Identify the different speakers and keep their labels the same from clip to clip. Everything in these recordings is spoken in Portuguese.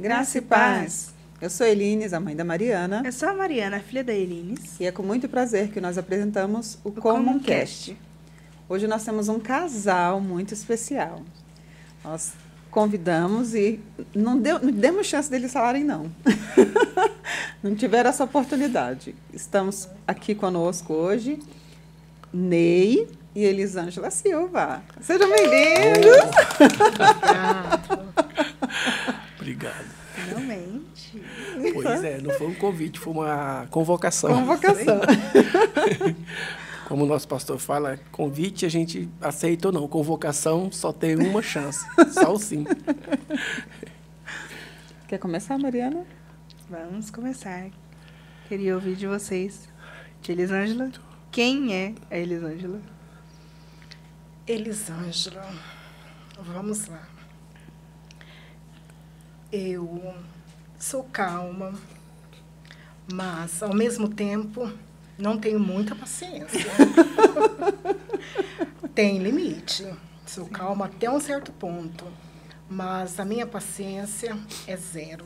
Speaker 1: Graça e paz. Eu sou Elines, a mãe da Mariana.
Speaker 2: Eu sou a Mariana, a filha da Elines.
Speaker 1: E é com muito prazer que nós apresentamos o Comuncast. Hoje nós temos um casal muito especial. Nós convidamos e não demos chance deles falarem não. Não tiveram essa oportunidade. Estamos aqui conosco hoje, Ney e Elisângela Silva. Sejam bem-vindos!
Speaker 3: Obrigado.
Speaker 2: Finalmente.
Speaker 3: Pois é, não foi um convite, foi uma convocação.
Speaker 1: Convocação.
Speaker 3: Como o nosso pastor fala, convite a gente aceita ou não. Convocação só tem uma chance, só o sim.
Speaker 1: Quer começar, Mariana?
Speaker 2: Vamos começar. Queria ouvir de vocês. De Elisângela. Quem é a Elisângela?
Speaker 4: Elisângela, vamos lá. Eu sou calma, mas, ao mesmo tempo, não tenho muita paciência. Tem limite. Sou calma até um certo ponto, mas a minha paciência é zero.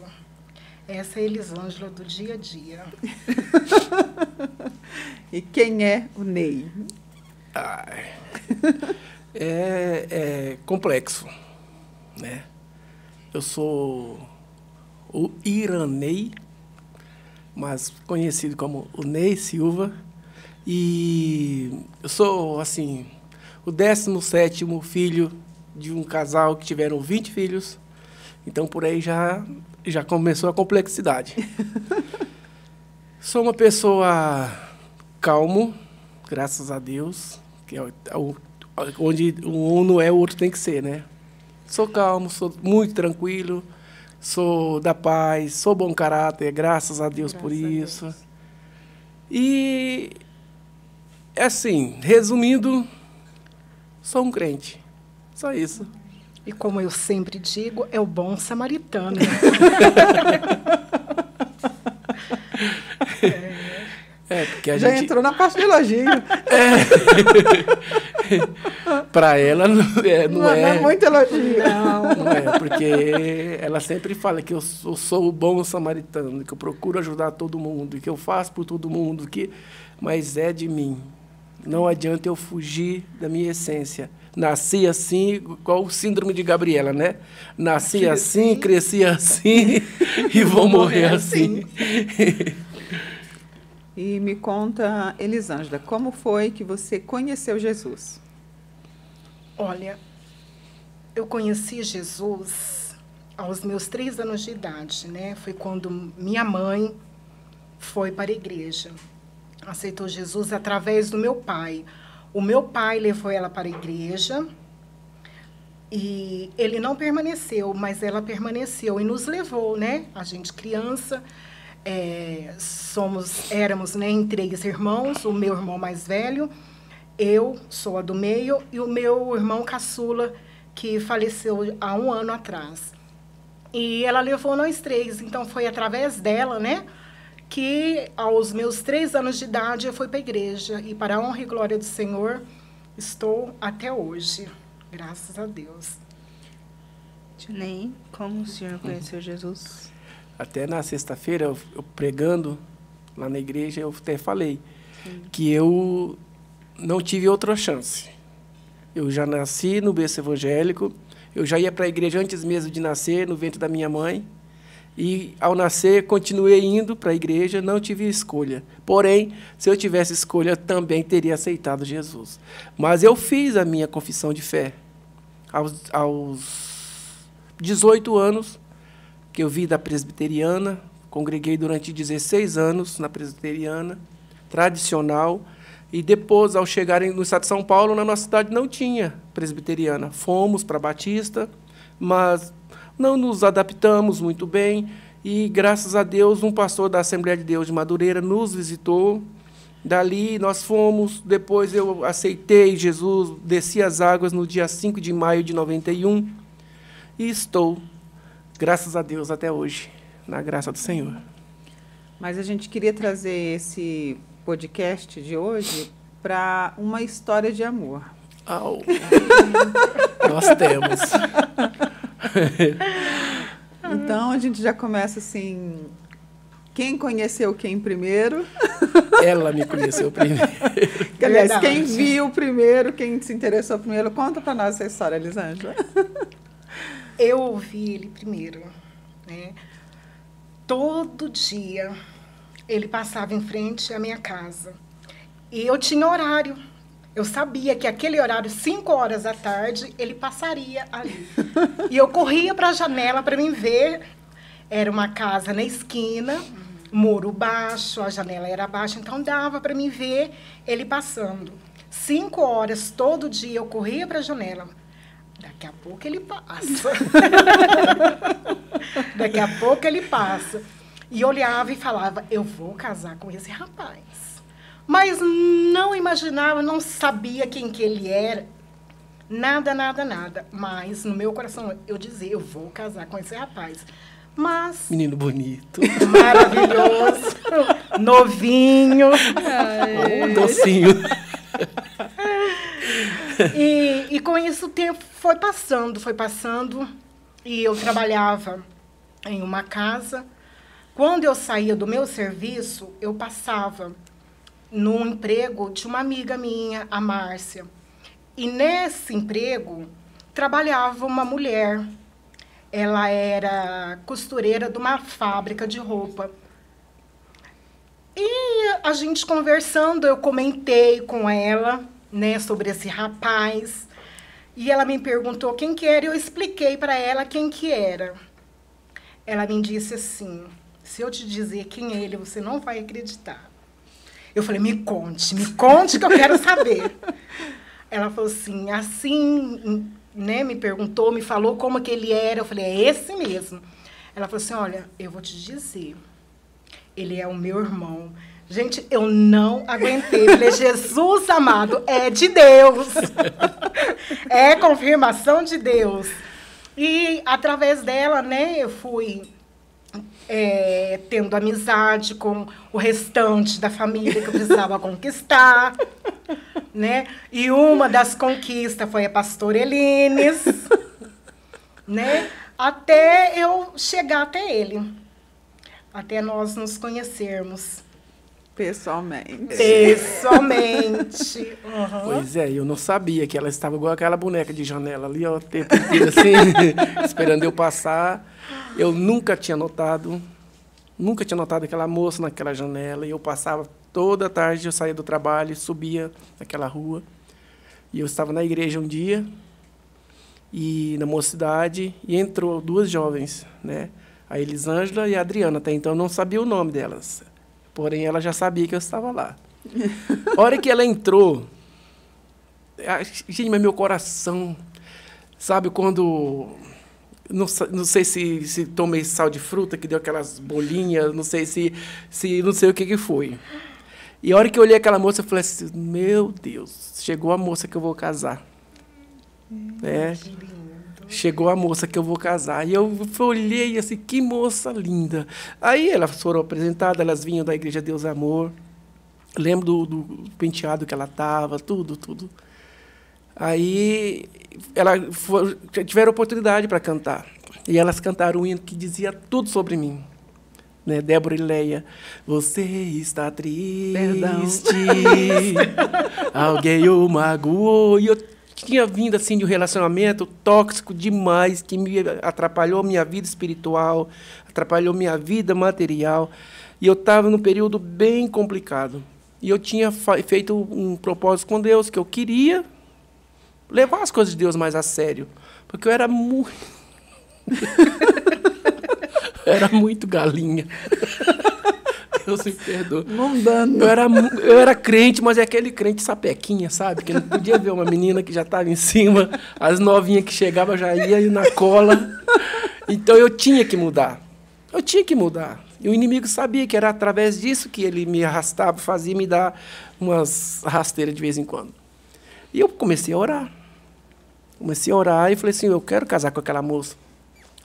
Speaker 4: Essa é a Elisângela do dia a dia.
Speaker 1: E quem é o Ney?
Speaker 3: É complexo, né? Eu sou o Iranei, mas conhecido como o Ney Silva, e eu sou, assim, o 17º filho de um casal que tiveram 20 filhos, então por aí já começou a complexidade. Sou uma pessoa calmo, graças a Deus, que é onde um não é, o outro tem que ser, né? Sou calmo, sou muito tranquilo, sou da paz, sou bom caráter, graças a Deus por isso. E, assim, resumindo, sou um crente, só isso.
Speaker 4: E como eu sempre digo, é o bom samaritano.
Speaker 3: Porque a
Speaker 1: Já
Speaker 3: gente
Speaker 1: entrou na parte de elogio.
Speaker 3: para ela não
Speaker 1: Não é muito elogio.
Speaker 3: Não é, porque ela sempre fala que eu sou o bom samaritano, que eu procuro ajudar todo mundo, que eu faço por todo mundo, mas é de mim. Não adianta eu fugir da minha essência. Nasci assim, igual o síndrome de Gabriela, né? Nasci assim, cresci assim e vou morrer assim.
Speaker 1: E me conta, Elisângela, como foi que você conheceu Jesus?
Speaker 4: Olha, eu conheci Jesus aos meus 3 anos de idade, né? Foi quando minha mãe foi para a igreja. Aceitou Jesus através do meu pai. O meu pai levou ela para a igreja e ele não permaneceu, mas ela permaneceu e nos levou, né? A gente criança, éramos, né, em 3 irmãos, o meu irmão mais velho, eu sou a do meio e o meu irmão caçula, que faleceu há 1 ano atrás. E ela levou nós 3, então foi através dela, né, que aos meus 3 anos de idade eu fui para a igreja. E para a honra e glória do Senhor, estou até hoje, graças a Deus.
Speaker 2: Ney, como o senhor conheceu Jesus?
Speaker 3: Até na sexta-feira, eu pregando lá na igreja, eu até falei que eu não tive outra chance. Eu já nasci no berço evangélico, eu já ia para a igreja antes mesmo de nascer, no ventre da minha mãe, e, ao nascer, continuei indo para a igreja, não tive escolha. Porém, se eu tivesse escolha, também teria aceitado Jesus. Mas eu fiz a minha confissão de fé. Aos 18 anos, que eu vi da presbiteriana, congreguei durante 16 anos na presbiteriana, tradicional, e depois, ao chegarem no estado de São Paulo, na nossa cidade não tinha presbiteriana. Fomos para a Batista, mas não nos adaptamos muito bem, e, graças a Deus, um pastor da Assembleia de Deus de Madureira nos visitou. Dali nós fomos, depois eu aceitei Jesus, desci as águas no dia 5 de maio de 91, e estou, graças a Deus, até hoje, na graça do Senhor.
Speaker 1: Mas a gente queria trazer esse podcast de hoje para uma história de amor.
Speaker 3: Nós temos.
Speaker 1: Então, a gente já começa assim... Quem conheceu quem primeiro?
Speaker 3: Ela me conheceu primeiro.
Speaker 1: Aliás, quem viu primeiro, quem se interessou primeiro. Conta para nós essa história, Elisângela.
Speaker 4: Eu ouvi ele primeiro, né? Todo dia ele passava em frente à minha casa. E eu tinha horário. Eu sabia que aquele horário, 5 horas da tarde, ele passaria ali. E eu corria para a janela para me ver. Era uma casa na esquina, muro baixo, a janela era baixa, então dava para me ver ele passando. 5 horas, todo dia, eu corria para a janela. Daqui a pouco ele passa. Daqui a pouco ele passa. E olhava e falava, eu vou casar com esse rapaz. Mas não imaginava, não sabia quem que ele era. Nada, nada, nada. Mas no meu coração eu dizia, eu vou casar com esse rapaz. Mas...
Speaker 3: Menino bonito.
Speaker 4: Maravilhoso. Novinho.
Speaker 3: Docinho.
Speaker 4: E com isso o tempo foi passando. E eu trabalhava em uma casa. Quando eu saía do meu serviço, eu passava no emprego de uma amiga minha, a Márcia. E nesse emprego trabalhava uma mulher. Ela era costureira de uma fábrica de roupa. E a gente conversando, eu comentei com ela, né, sobre esse rapaz. E ela me perguntou quem que era, e eu expliquei para ela quem que era. Ela me disse assim, se eu te dizer quem é ele, você não vai acreditar. Eu falei, me conte que eu quero saber. Ela falou assim, né, me perguntou, me falou como que ele era. Eu falei, é esse mesmo. Ela falou assim, olha, eu vou te dizer, ele é o meu irmão. Gente, eu não aguentei. Falei, Jesus amado, é de Deus. É confirmação de Deus. E através dela, né, eu fui tendo amizade com o restante da família que eu precisava conquistar, né? E uma das conquistas foi a pastora Elines, né? Até eu chegar até ele, até nós nos conhecermos.
Speaker 1: Pessoalmente.
Speaker 4: Pessoalmente. Uhum.
Speaker 3: Pois é, eu não sabia que ela estava igual aquela boneca de janela ali, ó, o tempo inteiro assim, esperando eu passar. Eu nunca tinha notado aquela moça naquela janela. E eu passava toda tarde, eu saía do trabalho e subia naquela rua. E eu estava na igreja um dia, e na mocidade, e entrou 2 jovens, né? A Elisângela e a Adriana. Até então eu não sabia o nome delas. Porém, ela já sabia que eu estava lá. A hora que ela entrou, gente, mas meu coração, sabe, quando... Não sei se tomei sal de fruta, que deu aquelas bolinhas, não sei não sei o que foi. E a hora que eu olhei aquela moça, eu falei assim, meu Deus, chegou a moça que eu vou casar. Chegou a moça que eu vou casar. E eu olhei assim, que moça linda. Aí elas foram apresentadas, elas vinham da Igreja Deus Amor. Lembro do penteado que ela estava, tudo. Aí tiveram oportunidade para cantar. E elas cantaram um hino que dizia tudo sobre mim. Né? Débora e Leia. Você está triste.
Speaker 1: Perdão.
Speaker 3: Alguém o magoou. E eu tinha vindo assim de um relacionamento tóxico demais, que me atrapalhou minha vida espiritual, atrapalhou minha vida material. E eu estava num período bem complicado. E eu tinha feito um propósito com Deus, que eu queria levar as coisas de Deus mais a sério. Porque eu era muito... era muito galinha. Deus me perdoa.
Speaker 1: Mundano.
Speaker 3: Eu era crente, mas é aquele crente sapequinha, sabe? Que não podia ver uma menina que já estava em cima, as novinhas que chegavam já ia na cola. Então eu tinha que mudar. E o inimigo sabia que era através disso que ele me arrastava, fazia me dar umas rasteiras de vez em quando. E eu comecei a orar. E falei assim, eu quero casar com aquela moça.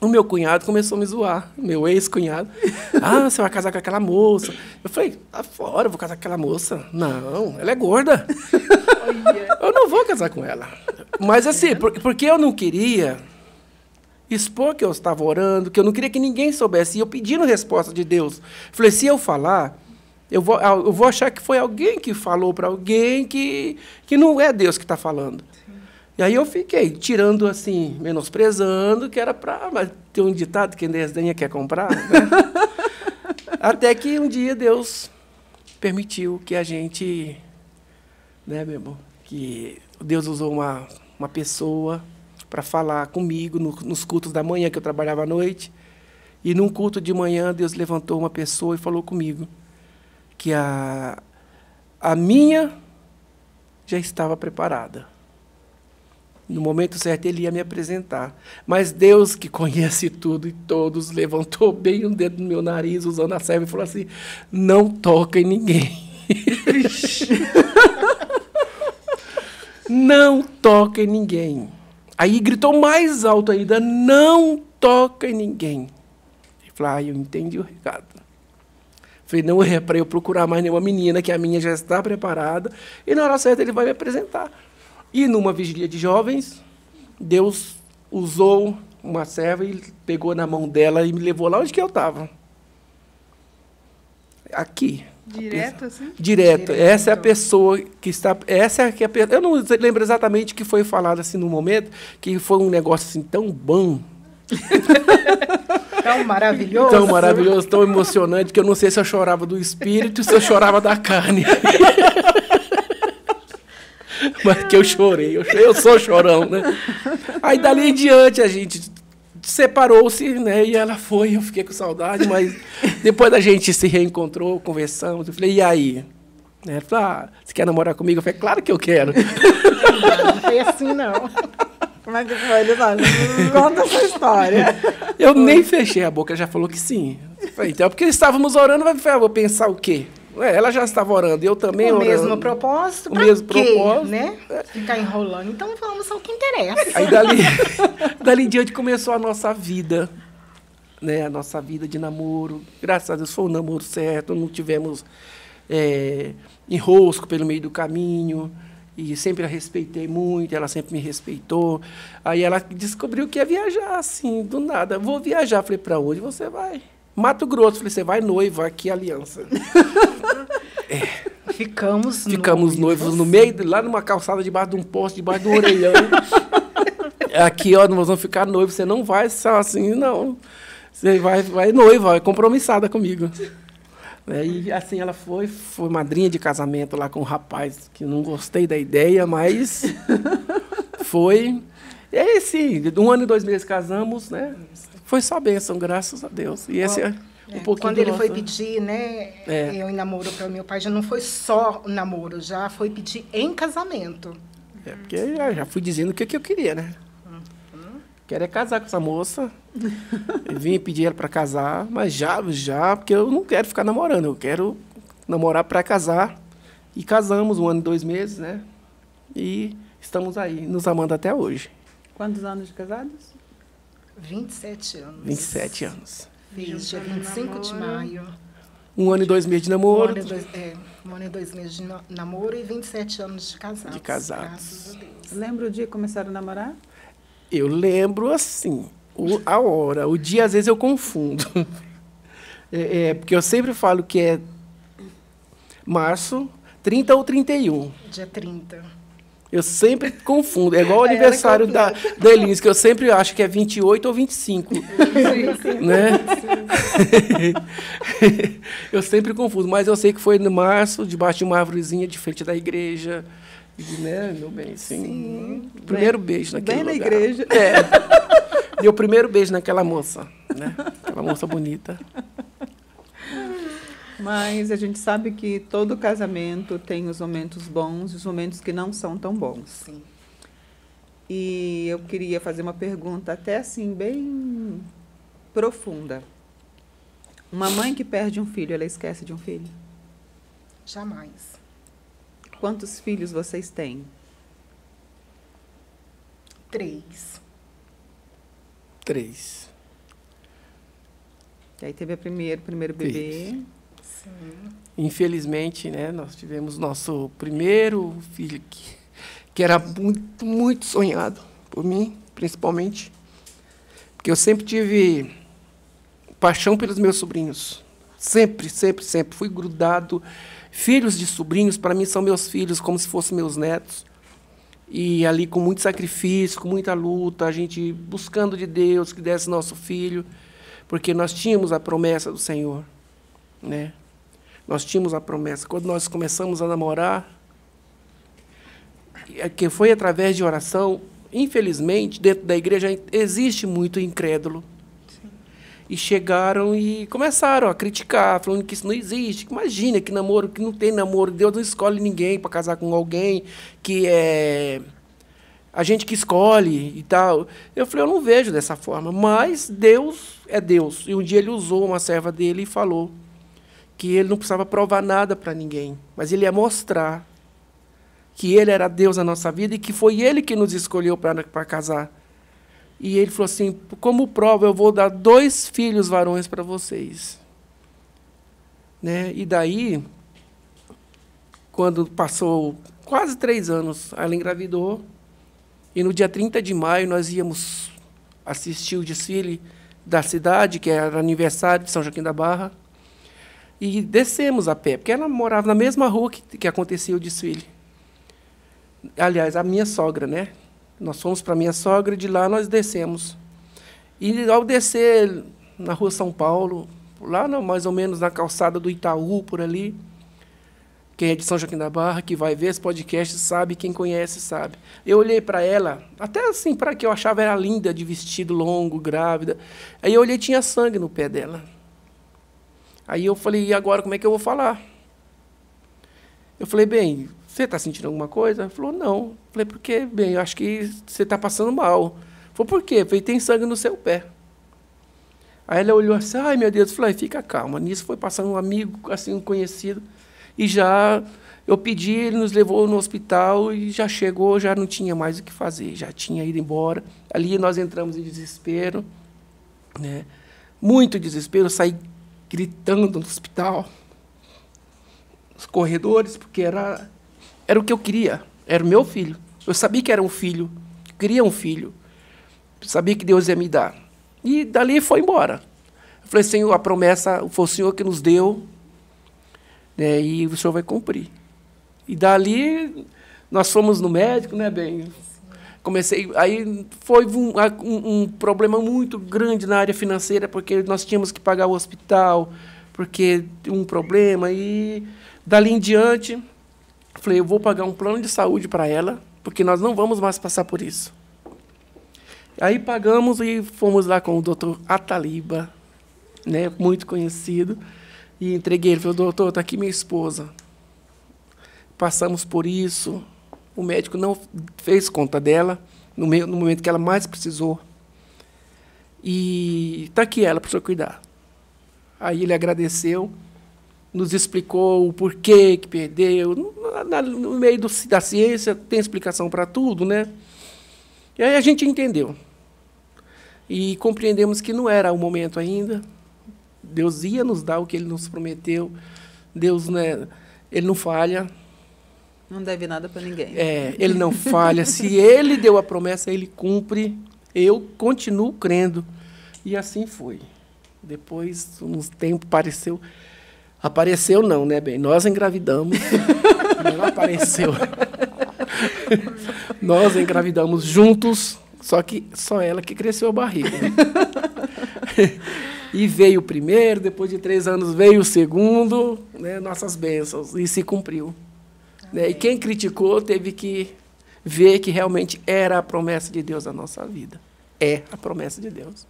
Speaker 3: O meu cunhado começou a me zoar, meu ex-cunhado. Você vai casar com aquela moça. Eu falei, tá fora, eu vou casar com aquela moça. Não, ela é gorda. Eu não vou casar com ela. Mas assim, porque eu não queria expor que eu estava orando, que eu não queria que ninguém soubesse. E eu pedindo resposta de Deus. Falei, se eu falar, eu vou achar que foi alguém que falou para alguém que não é Deus que está falando. Sim. E aí eu fiquei tirando assim, menosprezando, que era para... Mas tem um ditado, quem desdenha quer comprar, né? Até que um dia Deus permitiu que a gente... Né, meu irmão? Que Deus usou uma pessoa para falar comigo nos cultos da manhã, que eu trabalhava à noite. E num culto de manhã, Deus levantou uma pessoa e falou comigo que a minha já estava preparada. No momento certo, Ele ia me apresentar. Mas Deus, que conhece tudo e todos, levantou bem um dedo no meu nariz, usando a serva, e falou assim, não toca em ninguém. Não toca em ninguém. Aí gritou mais alto ainda, não toca em ninguém. Ele falou, eu entendi o recado. Falei, não é para eu procurar mais nenhuma menina, que a minha já está preparada, e na hora certa ele vai me apresentar. E numa vigília de jovens, Deus usou uma serva e pegou na mão dela e me levou lá onde que eu estava. Aqui.
Speaker 2: Direto, assim?
Speaker 3: Direto. Essa é a pessoa que está... Eu não lembro exatamente o que foi falado assim no momento, que foi um negócio assim tão bom.
Speaker 4: Tão maravilhoso.
Speaker 3: Tão maravilhoso, tão emocionante, que eu não sei se eu chorava do espírito ou se eu chorava da carne. Mas que eu chorei. Eu sou chorão, né? Aí, dali em diante, a gente separou-se, né? E ela foi, eu fiquei com saudade, mas depois a gente se reencontrou, conversamos, eu falei, e aí? Ela falou, você quer namorar comigo? Eu falei, claro que eu quero.
Speaker 4: Não foi assim, não.
Speaker 1: Como é que foi, Elisângela? Conta essa história.
Speaker 3: Eu nem fechei a boca, ela já falou que sim. Eu falei, então, porque estávamos orando, vou pensar o quê? Ela já estava orando, eu também orando.
Speaker 4: O mesmo propósito,
Speaker 3: o mesmo
Speaker 4: quê,
Speaker 3: propósito,
Speaker 4: né? Ficar enrolando. Então, vamos ao que interessa.
Speaker 3: Aí, dali em diante, começou a nossa vida, né? A nossa vida de namoro. Graças a Deus, foi um namoro certo, não tivemos enrosco pelo meio do caminho, e sempre a respeitei muito, ela sempre me respeitou. Aí ela descobriu que ia viajar, assim, do nada. Vou viajar. Falei, para onde você vai? Mato Grosso. Falei, você vai noiva, aqui aliança.
Speaker 4: Ficamos
Speaker 3: noivos no meio, lá numa calçada, debaixo de um poste, debaixo de um orelhão. Aqui, ó, nós vamos ficar noivos. Você não vai só assim, não. Você vai noiva, vai compromissada comigo. E assim ela foi madrinha de casamento lá com um rapaz que não gostei da ideia, mas foi. E aí, sim, 1 ano e 2 meses casamos, né? Foi só bênção, graças a Deus. E esse é um pouquinho.
Speaker 4: Quando ele foi pedir, né, eu em namoro para o meu pai, já não foi só namoro, já foi pedir em casamento.
Speaker 3: Porque eu já fui dizendo o que eu queria, né? Quero é casar com essa moça. Eu vim pedir ela para casar, mas já, porque eu não quero ficar namorando, eu quero namorar para casar. E casamos 1 ano e 2 meses, né? E estamos aí, nos amando até hoje.
Speaker 1: Quantos anos de casados?
Speaker 4: 27 anos.
Speaker 3: 27 anos.
Speaker 4: Fiz dia 25 de maio.
Speaker 3: 1 ano e 2 meses de namoro.
Speaker 4: 1 ano e 2 meses de namoro e 27 anos de casados.
Speaker 3: De casados.
Speaker 4: Graças a Deus.
Speaker 1: Lembra o dia que começaram a namorar?
Speaker 3: Eu lembro, assim, a hora. O dia, às vezes, eu confundo. Porque eu sempre falo que é março, 30 ou 31.
Speaker 4: Dia 30.
Speaker 3: Eu sempre confundo. É igual o aniversário da Elis, que eu sempre acho que é 28 ou 25. Né? Eu sempre confundo, mas eu sei que foi no março, debaixo de uma árvorezinha de frente da igreja. Né, meu bem? Sim. Primeiro beijo naquele lugar.
Speaker 1: Bem na igreja.
Speaker 3: Deu o primeiro beijo naquela moça. Né? Aquela moça bonita.
Speaker 1: Mas a gente sabe que todo casamento tem os momentos bons e os momentos que não são tão bons.
Speaker 4: Sim.
Speaker 1: E eu queria fazer uma pergunta até assim, bem profunda. Uma mãe que perde um filho, ela esquece de um filho?
Speaker 4: Jamais.
Speaker 1: Quantos filhos vocês têm?
Speaker 4: 3.
Speaker 3: 3.
Speaker 1: E aí teve o primeiro bebê.
Speaker 4: Sim.
Speaker 3: Infelizmente, né, nós tivemos nosso primeiro filho que era muito, muito sonhado por mim, principalmente. Porque eu sempre tive paixão pelos meus sobrinhos. Sempre, sempre, sempre. Fui grudado. Filhos de sobrinhos, para mim, são meus filhos, como se fossem meus netos. E ali, com muito sacrifício, com muita luta, a gente buscando de Deus que desse nosso filho, porque nós tínhamos a promessa do Senhor, né? Nós tínhamos a promessa. Quando nós começamos a namorar, que foi através de oração, infelizmente, dentro da igreja existe muito incrédulo. Sim. E chegaram e começaram a criticar, falando que isso não existe. Imagina que namoro, que não tem namoro, Deus não escolhe ninguém para casar com alguém, que é a gente que escolhe e tal. Eu falei, eu não vejo dessa forma, mas Deus é Deus. E um dia ele usou uma serva dele e falou que ele não precisava provar nada para ninguém, mas ele ia mostrar que ele era Deus na nossa vida e que foi ele que nos escolheu para casar. E ele falou assim, como prova, eu vou dar 2 filhos varões para vocês. Né? E daí, quando passou quase 3 anos, ela engravidou, e no dia 30 de maio nós íamos assistir o desfile da cidade, que era aniversário de São Joaquim da Barra, e descemos a pé, porque ela morava na mesma rua que acontecia o desfile. Aliás, a minha sogra, né? Nós fomos para a minha sogra e de lá nós descemos. E ao descer na rua São Paulo, lá mais ou menos na calçada do Itaú, por ali, quem é de São Joaquim da Barra, que vai ver esse podcast, sabe, quem conhece sabe. Eu olhei para ela, até assim, para que eu achava ela linda, de vestido longo, grávida. Aí eu olhei, tinha sangue no pé dela. Aí eu falei, e agora como é que eu vou falar? Eu falei, bem, você está sentindo alguma coisa? Ela falou, não. Eu falei, por quê? Bem, eu acho que você está passando mal. Falei, por quê? Eu falei, tem sangue no seu pé. Aí ela olhou assim, ai, meu Deus. Eu falei, fica calma. Nisso foi passando um amigo, assim, um conhecido, e já eu pedi, ele nos levou no hospital e já chegou, já não tinha mais o que fazer, já tinha ido embora. Ali nós entramos em desespero, né? Muito desespero, eu saí gritando no hospital, nos corredores, porque era o que eu queria, era o meu filho. Eu sabia que era um filho, queria um filho, sabia que Deus ia me dar. E dali foi embora. Eu falei, Senhor, a promessa foi o Senhor que nos deu, né, e o Senhor vai cumprir. E dali nós fomos no médico, né, bem? Aí foi um problema muito grande na área financeira, porque nós tínhamos que pagar o hospital, porque um problema, e dali em diante, falei, eu vou pagar um plano de saúde para ela, porque nós não vamos mais passar por isso. Aí pagamos e fomos lá com o doutor Ataliba, né, muito conhecido, e entreguei, ele falou, doutor, está aqui minha esposa. Passamos por isso, o médico não fez conta dela, no momento que ela mais precisou. E está aqui ela para o senhor cuidar. Aí ele agradeceu, nos explicou o porquê que perdeu. No meio da ciência tem explicação para tudo, né? E aí a gente entendeu. E compreendemos que não era o momento ainda. Deus ia nos dar o que Ele nos prometeu. Deus, né, Ele não falha.
Speaker 1: Não deve nada para ninguém.
Speaker 3: Ele não falha. Se Ele deu a promessa, Ele cumpre. Eu continuo crendo. E assim foi. Depois, uns tempos, apareceu não, né, bem? Nós engravidamos. Não apareceu. Nós engravidamos juntos, só que só ela que cresceu a barriga. E veio o primeiro, depois de 3 anos veio o segundo, né, nossas bênçãos, e se cumpriu. Né? E quem criticou teve que ver que realmente era a promessa de Deus na nossa vida. É a promessa de Deus.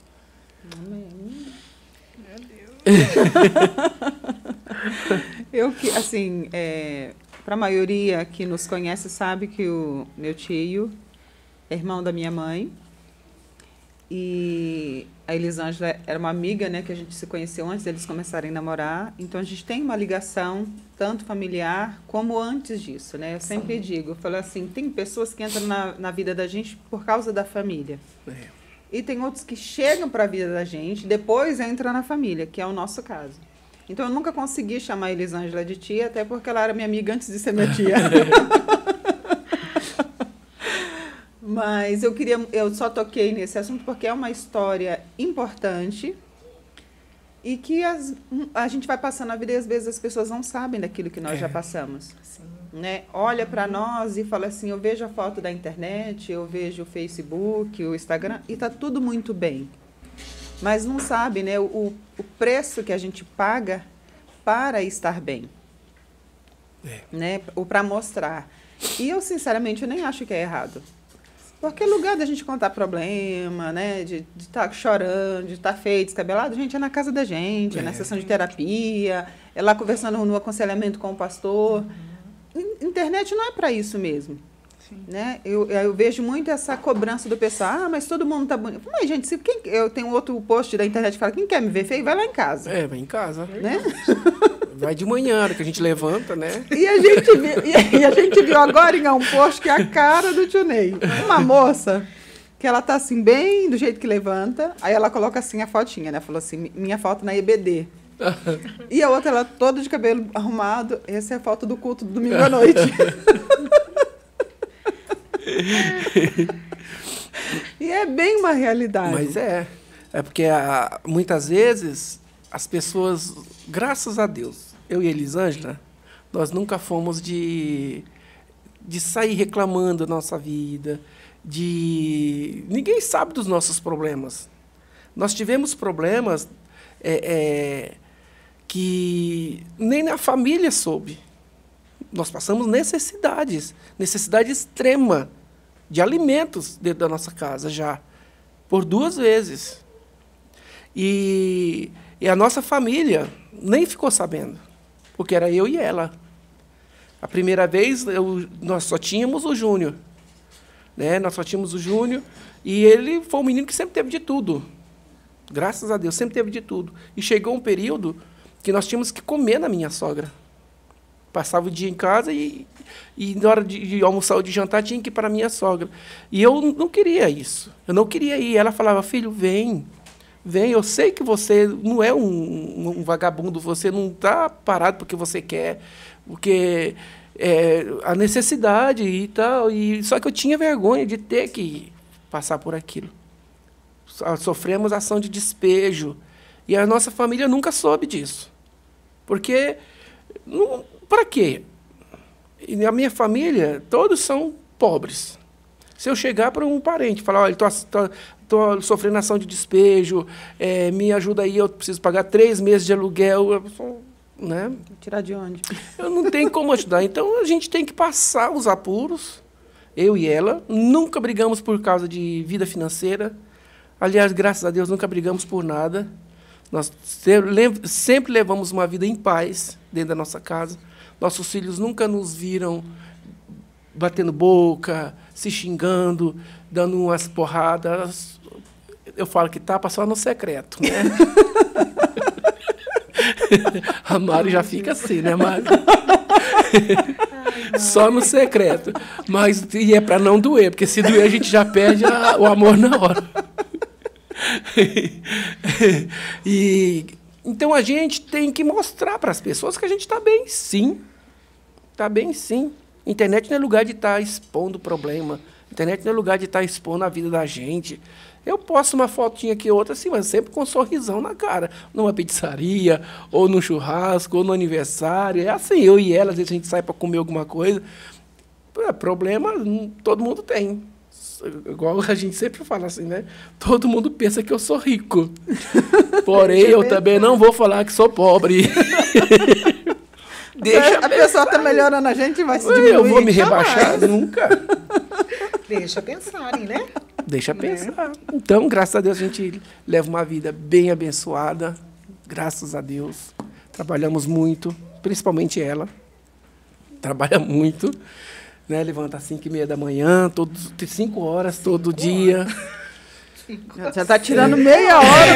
Speaker 1: Amém.
Speaker 2: Meu Deus.
Speaker 1: Assim, para a maioria que nos conhece, sabe que o meu tio é irmão da minha mãe. E a Elisângela era uma amiga, né, que a gente se conheceu antes deles começarem a namorar. Então, a gente tem uma ligação, tanto familiar como antes disso, né? Eu sempre digo, eu falo assim, tem pessoas que entram na vida da gente por causa da família. E tem outros que chegam para a vida da gente, depois entram na família, que é o nosso caso. Então, eu nunca consegui chamar a Elisângela de tia, até porque ela era minha amiga antes de ser minha tia. Mas eu só toquei nesse assunto porque é uma história importante e que a gente vai passando a vida e às vezes as pessoas não sabem daquilo que nós já passamos.
Speaker 4: Sim.
Speaker 1: Né? Olha para nós e fala assim, eu vejo a foto da internet, eu vejo o Facebook, o Instagram, e está tudo muito bem. Mas não sabe, né, o preço que a gente paga para estar bem. Né? Ou para mostrar. E eu, sinceramente, eu nem acho que é errado. Porque lugar da gente contar problema, né? De estar chorando, de estar feio, descabelado, gente, é na casa da gente, é na sessão de terapia, é lá conversando no aconselhamento com o pastor. Internet não é para isso mesmo. Né? Eu vejo muito essa cobrança do pessoal. Mas todo mundo tá bonito. Mas, gente, eu tenho outro post da internet que fala, quem quer me ver feio, vai lá em casa.
Speaker 3: Vai em casa.
Speaker 1: Né?
Speaker 3: Vai de manhã, hora que a gente levanta, né?
Speaker 1: E a gente viu agora em um post que é a cara do tio Ney. Uma moça que ela tá assim, bem do jeito que levanta, aí ela coloca assim a fotinha, né? Falou assim, minha foto na EBD. E a outra, ela toda de cabelo arrumado, essa é a foto do culto do domingo à noite. E é bem uma realidade.
Speaker 3: Mas é porque muitas vezes as pessoas, graças a Deus, eu e Elisângela, nós nunca fomos de sair reclamando da nossa vida, ninguém sabe dos nossos problemas. Nós tivemos problemas que nem na família soube. Nós passamos necessidade extrema de alimentos dentro da nossa casa já, por 2 vezes. E a nossa família nem ficou sabendo, porque era eu e ela. A primeira vez, nós só tínhamos o Júnior. Né? Nós só tínhamos o Júnior, e ele foi um menino que sempre teve de tudo. Graças a Deus, sempre teve de tudo. E chegou um período que nós tínhamos que comer na minha sogra. Passava o dia em casa e na hora de almoçar ou de jantar tinha que ir para a minha sogra. E eu não queria isso. Eu não queria ir. Ela falava, filho, vem, eu sei que você não é um vagabundo, você não está parado porque você quer, porque a necessidade e tal. Só que eu tinha vergonha de ter que passar por aquilo. Sofremos ação de despejo. E a nossa família nunca soube disso. Porque, para quê? E a minha família, todos são pobres. Se eu chegar para um parente e falar, olha, estou sofrendo ação de despejo, me ajuda aí, eu preciso pagar 3 meses de aluguel, né?
Speaker 1: Tirar de onde?
Speaker 3: Eu não tenho como ajudar. Então, a gente tem que passar os apuros, eu e ela. Nunca brigamos por causa de vida financeira. Aliás, graças a Deus, nunca brigamos por nada. Nós sempre levamos uma vida em paz dentro da nossa casa. Nossos filhos nunca nos viram batendo boca, se xingando, dando umas porradas. Eu falo que tapa só no secreto, né? A Mari já fica assim, né, Mari? Só no secreto. Mas é para não doer, porque se doer a gente já perde o amor na hora. Então a gente tem que mostrar para as pessoas que a gente está bem, sim. Está bem, sim. Internet não é lugar de estar expondo problema. Internet não é lugar de estar expondo a vida da gente. Eu posto uma fotinha aqui, outra assim, mas sempre com um sorrisão na cara. Numa pizzaria, ou no churrasco, ou no aniversário. É assim, eu e ela, às vezes a gente sai para comer alguma coisa. Problema todo mundo tem. Igual a gente sempre fala assim, né? Todo mundo pensa que eu sou rico. Porém, eu também não vou falar que sou pobre.
Speaker 1: Deixa a pessoa está melhorando a gente, vai se diminuir.
Speaker 3: Eu vou me rebaixar? Nunca.
Speaker 4: Deixa pensarem, né?
Speaker 3: Deixa pensar. Então, graças a Deus, a gente leva uma vida bem abençoada. Graças a Deus. Trabalhamos muito, principalmente ela. Trabalha muito. Né? Levanta às 5h30 da manhã, 5 horas todo dia.
Speaker 1: Já está tirando meia hora.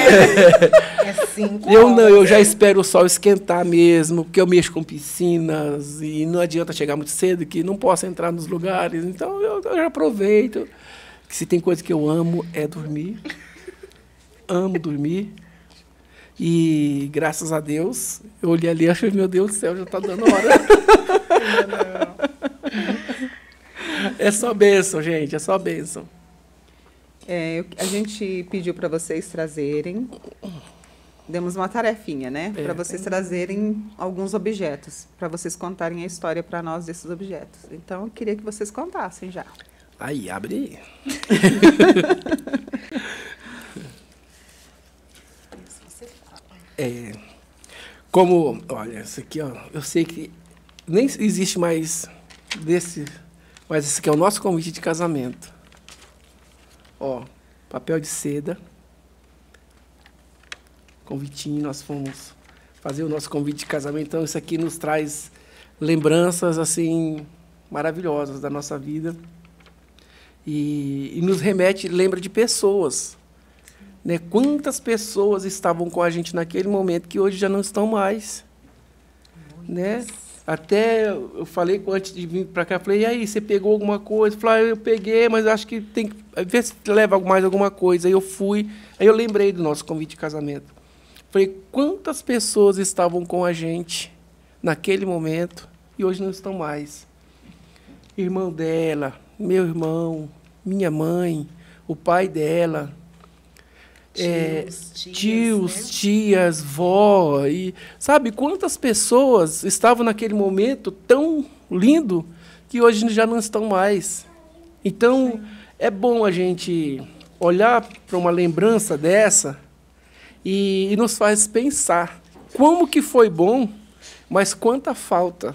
Speaker 4: É 5 horas.
Speaker 3: Eu já espero o sol esquentar mesmo, porque eu mexo com piscinas e não adianta chegar muito cedo, que não posso entrar nos lugares. Então, eu já aproveito. Que se tem coisa que eu amo, é dormir. Amo dormir. E, graças a Deus, eu olhei ali e achei, meu Deus do céu, já está dando hora. É só bênção, gente, é só bênção.
Speaker 1: A gente pediu para vocês trazerem, demos uma tarefinha, né? Para vocês trazerem alguns objetos, para vocês contarem a história para nós desses objetos. Então, eu queria que vocês contassem já.
Speaker 3: Aí, abre aí. Como, olha, isso aqui, ó, eu sei que nem existe mais desse, mas esse aqui é o nosso convite de casamento. Ó, papel de seda. Convitinho, nós fomos fazer o nosso convite de casamento. Então, isso aqui nos traz lembranças, assim, maravilhosas da nossa vida. E nos remete, lembra de pessoas. Né? Quantas pessoas estavam com a gente naquele momento que hoje já não estão mais. Né? Até eu falei antes de vir para cá, falei, e aí, você pegou alguma coisa? Falei, eu peguei, mas acho que tem que ver se leva mais alguma coisa. Aí eu fui, aí eu lembrei do nosso convite de casamento. Falei, quantas pessoas estavam com a gente naquele momento e hoje não estão mais. Irmão dela, meu irmão, minha mãe, o pai dela, tios, né? Tias, vó, e sabe quantas pessoas estavam naquele momento tão lindo que hoje já não estão mais. Então, é bom a gente olhar para uma lembrança dessa e nos faz pensar como que foi bom, mas quanta falta,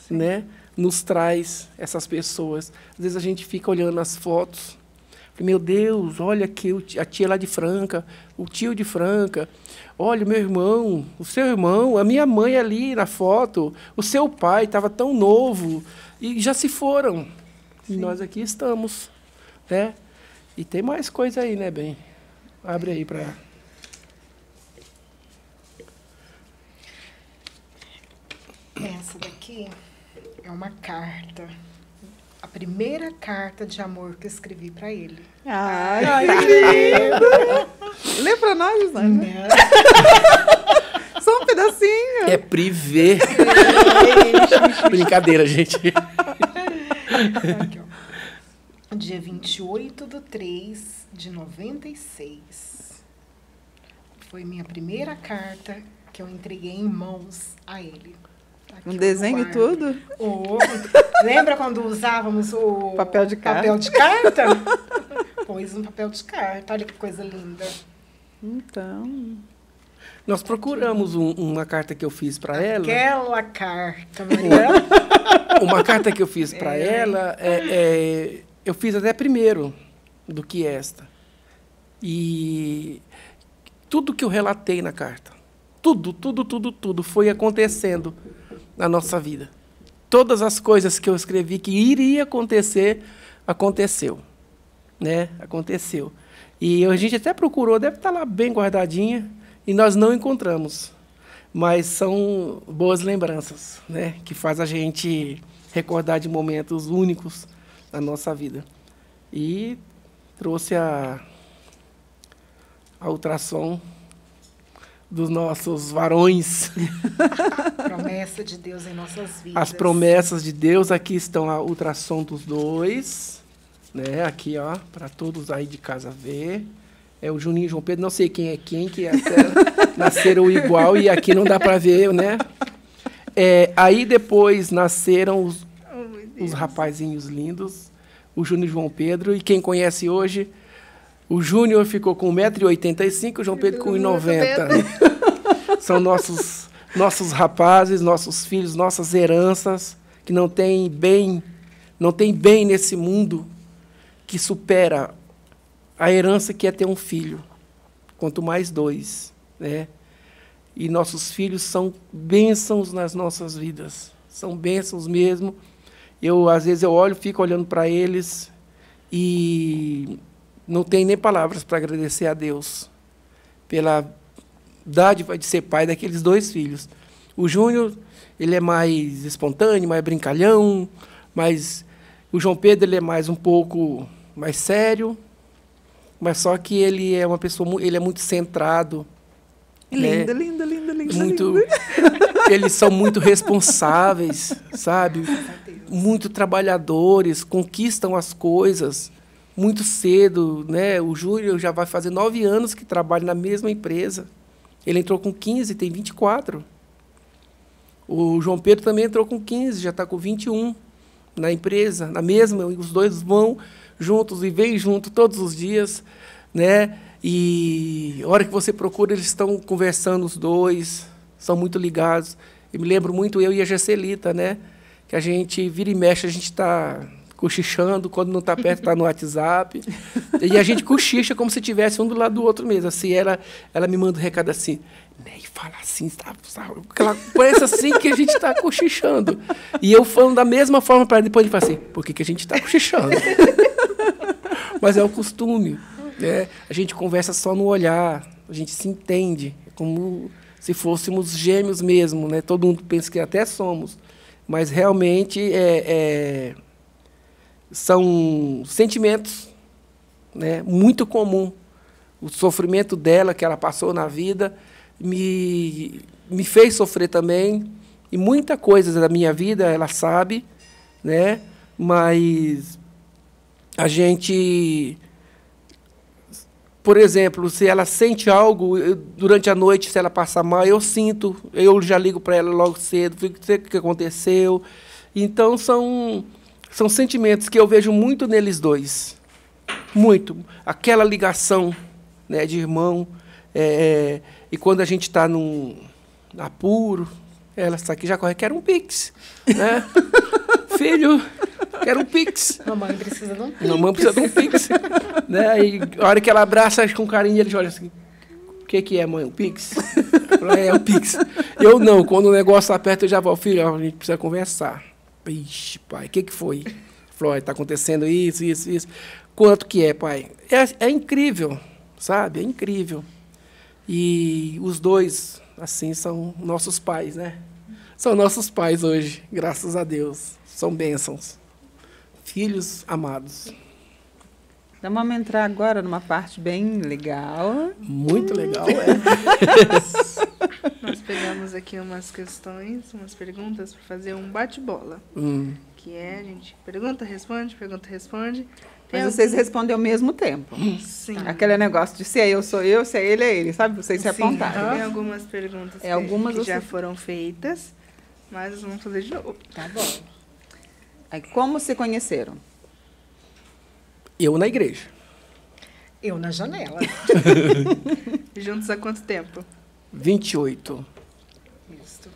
Speaker 3: né, nos traz essas pessoas. Às vezes a gente fica olhando as fotos. Meu Deus, olha aqui a tia lá de Franca, o tio de Franca, olha o meu irmão, o seu irmão, a minha mãe ali na foto, o seu pai estava tão novo e já se foram. Sim. E nós aqui estamos, né? E tem mais coisa aí, né, bem? Abre aí para...
Speaker 4: Essa daqui é uma carta. A primeira carta de amor que eu escrevi para ele.
Speaker 1: Ai, que lindo! Lê para nós, Gisane. Só um pedacinho.
Speaker 3: É privê. Brincadeira, gente.
Speaker 4: Aqui, ó. Dia 28/3/96. Foi minha primeira carta que eu entreguei em mãos a ele. Aqui,
Speaker 1: um desenho e tudo?
Speaker 4: Lembra quando usávamos o
Speaker 1: papel de carta?
Speaker 4: Papel de carta? Pôs um papel de carta. Olha que coisa linda.
Speaker 1: Então...
Speaker 3: Nós procuramos uma carta que eu fiz para ela.
Speaker 4: Aquela carta, Maria.
Speaker 3: Uma carta que eu fiz para ela, eu fiz até primeiro do que esta. E tudo que eu relatei na carta, tudo foi acontecendo na nossa vida. Todas as coisas que eu escrevi que iria acontecer, aconteceu. Né? Aconteceu. E a gente até procurou, deve estar lá bem guardadinha, e nós não encontramos. Mas são boas lembranças, né? Que faz a gente recordar de momentos únicos na nossa vida. E trouxe a ultrassom dos nossos varões.
Speaker 4: Promessa de Deus em nossas vidas.
Speaker 3: As promessas de Deus, aqui estão a ultrassom dos dois, né? Aqui, ó, para todos aí de casa ver. É o Juninho e João Pedro, não sei quem é quem, que até nasceram igual e aqui não dá para ver, né? Aí depois nasceram os rapazinhos lindos, o Júnior e João Pedro, e quem conhece hoje, o Júnior ficou com 1,85 m, o João Pedro com 1,90 m. São nossos rapazes, nossos filhos, nossas heranças, que não tem bem nesse mundo que supera a herança que é ter um filho, quanto mais dois, né? E nossos filhos são bênçãos nas nossas vidas, são bênçãos mesmo. Às vezes eu fico olhando para eles e não tenho nem palavras para agradecer a Deus pela dádiva de ser pai daqueles dois filhos. O Júnior, ele é mais espontâneo, mais brincalhão, mas o João Pedro ele é mais um pouco mais sério, mas só que ele é uma pessoa, ele é muito centrado.
Speaker 1: Lindo, né? lindo.
Speaker 3: Eles são muito responsáveis, sabe? muito trabalhadores, conquistam as coisas muito cedo, né? O Júlio já vai fazer 9 anos que trabalha na mesma empresa. Ele entrou com 15, tem 24. O João Pedro também entrou com 15, já está com 21 na empresa, na mesma. Os dois vão juntos e vêm junto todos os dias, né? E a hora que você procura, eles estão conversando os dois, são muito ligados. Eu me lembro muito, eu e a Gesselita, né? Que a gente vira e mexe, a gente está cochichando, quando não está perto, está no WhatsApp. E a gente cochicha como se tivesse um do lado do outro mesmo. Assim, ela me manda um recado assim, Ney, fala assim, sabe? Parece assim que a gente está cochichando. E eu falando da mesma forma para ele, depois ele fala assim, por que a gente está cochichando? Mas é o costume, né? A gente conversa só no olhar, a gente se entende, é como se fôssemos gêmeos mesmo, né? Todo mundo pensa que até somos, mas realmente são sentimentos, né? Muito comum. O sofrimento dela, que ela passou na vida, me fez sofrer também, e muita coisa da minha vida ela sabe, né? Mas a gente, por exemplo, se ela sente algo durante a noite, se ela passar mal, eu sinto, eu já ligo para ela logo cedo, fico o que aconteceu. Então são sentimentos que eu vejo muito neles dois, muito, aquela ligação, né, de irmão. E quando a gente está num apuro, ela está aqui já corre, quero um Pix, né? Filho, quero um Pix.
Speaker 4: Mamãe precisa de um Pix.
Speaker 3: Mamãe precisa de um Pix. Né? E a hora que ela abraça com carinho, ele olha assim, o que é, mãe? Um Pix? É um Pix. Eu não, quando o negócio aperta, eu já vou, filho, a gente precisa conversar. Ixi, pai, o que foi? Falou, está acontecendo isso. Quanto que é, pai? É incrível, sabe? É incrível. E os dois, assim, são nossos pais, né? São nossos pais hoje, graças a Deus. São bênçãos. Filhos amados.
Speaker 1: Então, vamos entrar agora numa parte bem legal.
Speaker 3: Muito legal,
Speaker 2: Nós pegamos aqui umas questões, umas perguntas para fazer um bate-bola. Que é, a gente pergunta, responde.
Speaker 1: Mas vocês respondem ao mesmo tempo.
Speaker 2: Sim.
Speaker 1: Aquele negócio de se é eu, sou eu, se é ele, sabe? Vocês se apontaram.
Speaker 2: Tem algumas perguntas que já foram feitas, mas vamos fazer de novo.
Speaker 1: Tá bom. Aí, como se conheceram?
Speaker 3: Eu na igreja.
Speaker 4: Eu na janela.
Speaker 2: Juntos há quanto tempo?
Speaker 3: 28.
Speaker 4: Isso.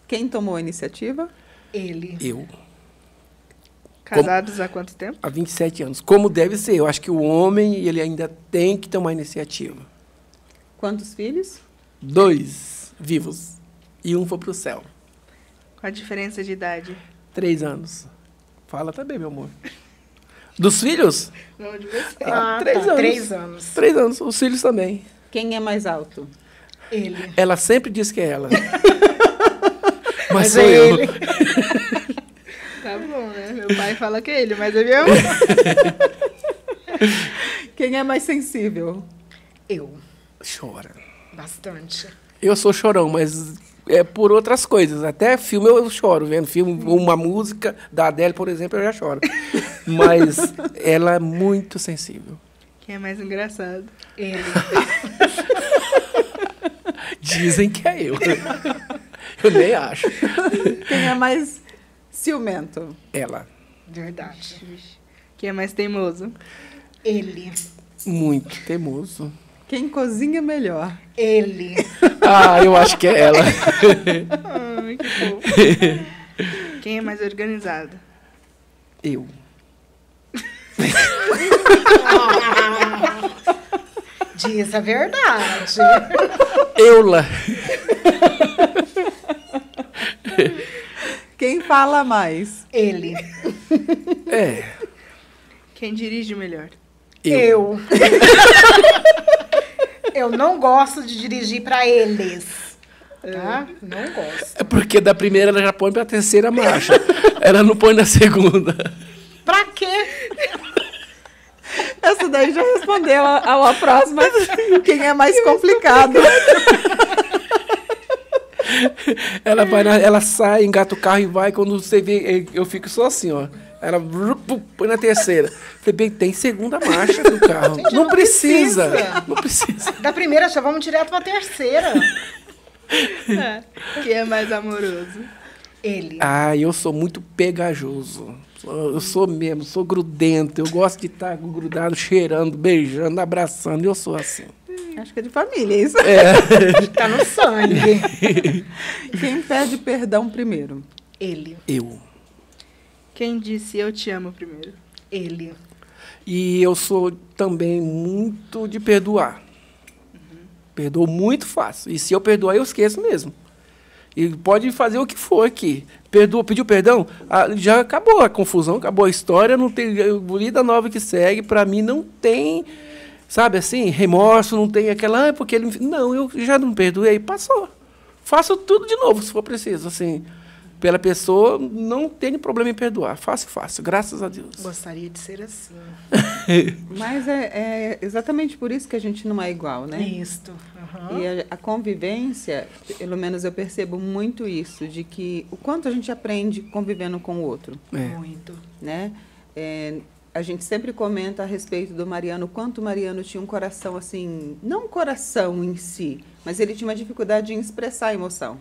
Speaker 1: Quem tomou a iniciativa?
Speaker 4: Ele.
Speaker 3: Eu.
Speaker 2: Casados há quanto tempo?
Speaker 3: Há 27 anos. Como deve ser. Eu acho que o homem, ele ainda tem que tomar iniciativa.
Speaker 1: Quantos filhos?
Speaker 3: 2 vivos. E um foi para o céu.
Speaker 2: Qual a diferença de idade?
Speaker 3: 3 anos. Fala também, meu amor. Dos filhos?
Speaker 2: Não, de você.
Speaker 3: 3 anos.
Speaker 4: 3 anos.
Speaker 3: 3 anos. Os filhos também.
Speaker 1: Quem é mais alto?
Speaker 4: Ele.
Speaker 3: Ela sempre diz que é ela. Mas
Speaker 4: Mas
Speaker 3: sou
Speaker 4: é
Speaker 3: eu.
Speaker 4: ele.
Speaker 2: Tá bom, né? Meu pai fala que é ele, mas é meu.
Speaker 1: Quem é mais sensível?
Speaker 4: Eu.
Speaker 3: Chora.
Speaker 4: Bastante.
Speaker 3: Eu sou chorão, mas é por outras coisas. Até filme eu choro. Vendo filme, uma música da Adele, por exemplo, eu já choro. Mas ela é muito sensível.
Speaker 2: Quem é mais engraçado?
Speaker 4: Ele.
Speaker 3: Dizem que é eu. Eu nem acho.
Speaker 1: Quem é mais ciumento?
Speaker 3: Ela.
Speaker 4: Verdade.
Speaker 2: Quem é mais teimoso?
Speaker 4: Ele.
Speaker 3: Muito teimoso.
Speaker 1: Quem cozinha melhor?
Speaker 4: Ele.
Speaker 3: Ah, eu acho que é ela.
Speaker 2: Ai, que fofo. Quem é mais organizado?
Speaker 3: Eu.
Speaker 4: Diz a verdade.
Speaker 3: Eula.
Speaker 1: Quem fala mais?
Speaker 4: Ele.
Speaker 3: É.
Speaker 2: Quem dirige melhor?
Speaker 4: Eu. Eu não gosto de dirigir para eles. Tá? Não gosto.
Speaker 3: É porque da primeira ela já põe para a terceira marcha. Ela não põe na segunda.
Speaker 4: Pra quê?
Speaker 1: Essa daí já respondeu a próxima. Quem é mais complicado?
Speaker 3: Ela sai, engata o carro e vai. Quando você vê, eu fico só assim, ó. Ela põe na terceira. Falei, bem, tem segunda marcha do carro.
Speaker 4: Gente,
Speaker 3: não precisa. Não precisa.
Speaker 4: Da primeira já vamos direto para a terceira.
Speaker 2: Que é mais amoroso?
Speaker 4: Ele.
Speaker 3: Ah, eu sou muito pegajoso. Eu sou mesmo, sou grudento. Eu gosto de estar grudado, cheirando, beijando, abraçando. Eu sou assim.
Speaker 1: Acho que é de família isso.
Speaker 4: Tá no sangue.
Speaker 1: Quem pede perdão primeiro?
Speaker 4: Ele.
Speaker 3: Eu.
Speaker 2: Quem disse eu te amo primeiro?
Speaker 4: Ele.
Speaker 3: E eu sou também muito de perdoar. Perdoo muito fácil. E se eu perdoar, eu esqueço mesmo. E pode fazer o que for aqui. Perdoa, pediu perdão, já acabou a confusão, acabou a história, não tem vida nova que segue. Para mim não tem, sabe assim, remorso, não tem aquela, porque ele... Não, eu já não perdoei, passou. Faço tudo de novo, se for preciso, assim. Pela pessoa, não tenho problema em perdoar. Fácil, graças a Deus.
Speaker 4: Gostaria de ser assim.
Speaker 1: Mas é exatamente por isso que a gente não é igual, né?
Speaker 4: Isto. Uhum.
Speaker 1: E a convivência, pelo menos eu percebo muito isso, de que o quanto a gente aprende convivendo com o outro.
Speaker 4: Muito.
Speaker 1: Né? A gente sempre comenta a respeito do Mariano, o quanto o Mariano tinha um coração assim, não um coração em si, mas ele tinha uma dificuldade em expressar a emoção.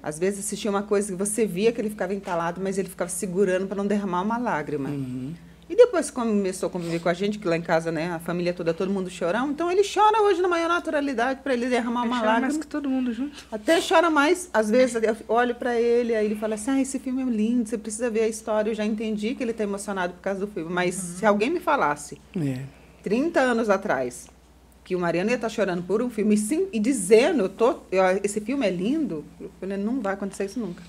Speaker 1: Às vezes assistia uma coisa que você via que ele ficava entalado, mas ele ficava segurando para não derramar uma lágrima.
Speaker 3: Uhum.
Speaker 1: E depois começou a conviver com a gente, que lá em casa, né, a família toda, todo mundo chorão. Então ele chora hoje na maior naturalidade para ele derramar uma lágrima.
Speaker 2: Mais que todo mundo junto.
Speaker 1: Até chora mais, às vezes eu olho para ele, aí ele fala assim, esse filme é lindo, você precisa ver a história. Eu já entendi que ele está emocionado por causa do filme, mas se alguém me falasse, 30 anos atrás, que o Mariano ia estar chorando por um filme e dizendo, esse filme é lindo, eu falei, não vai acontecer isso nunca.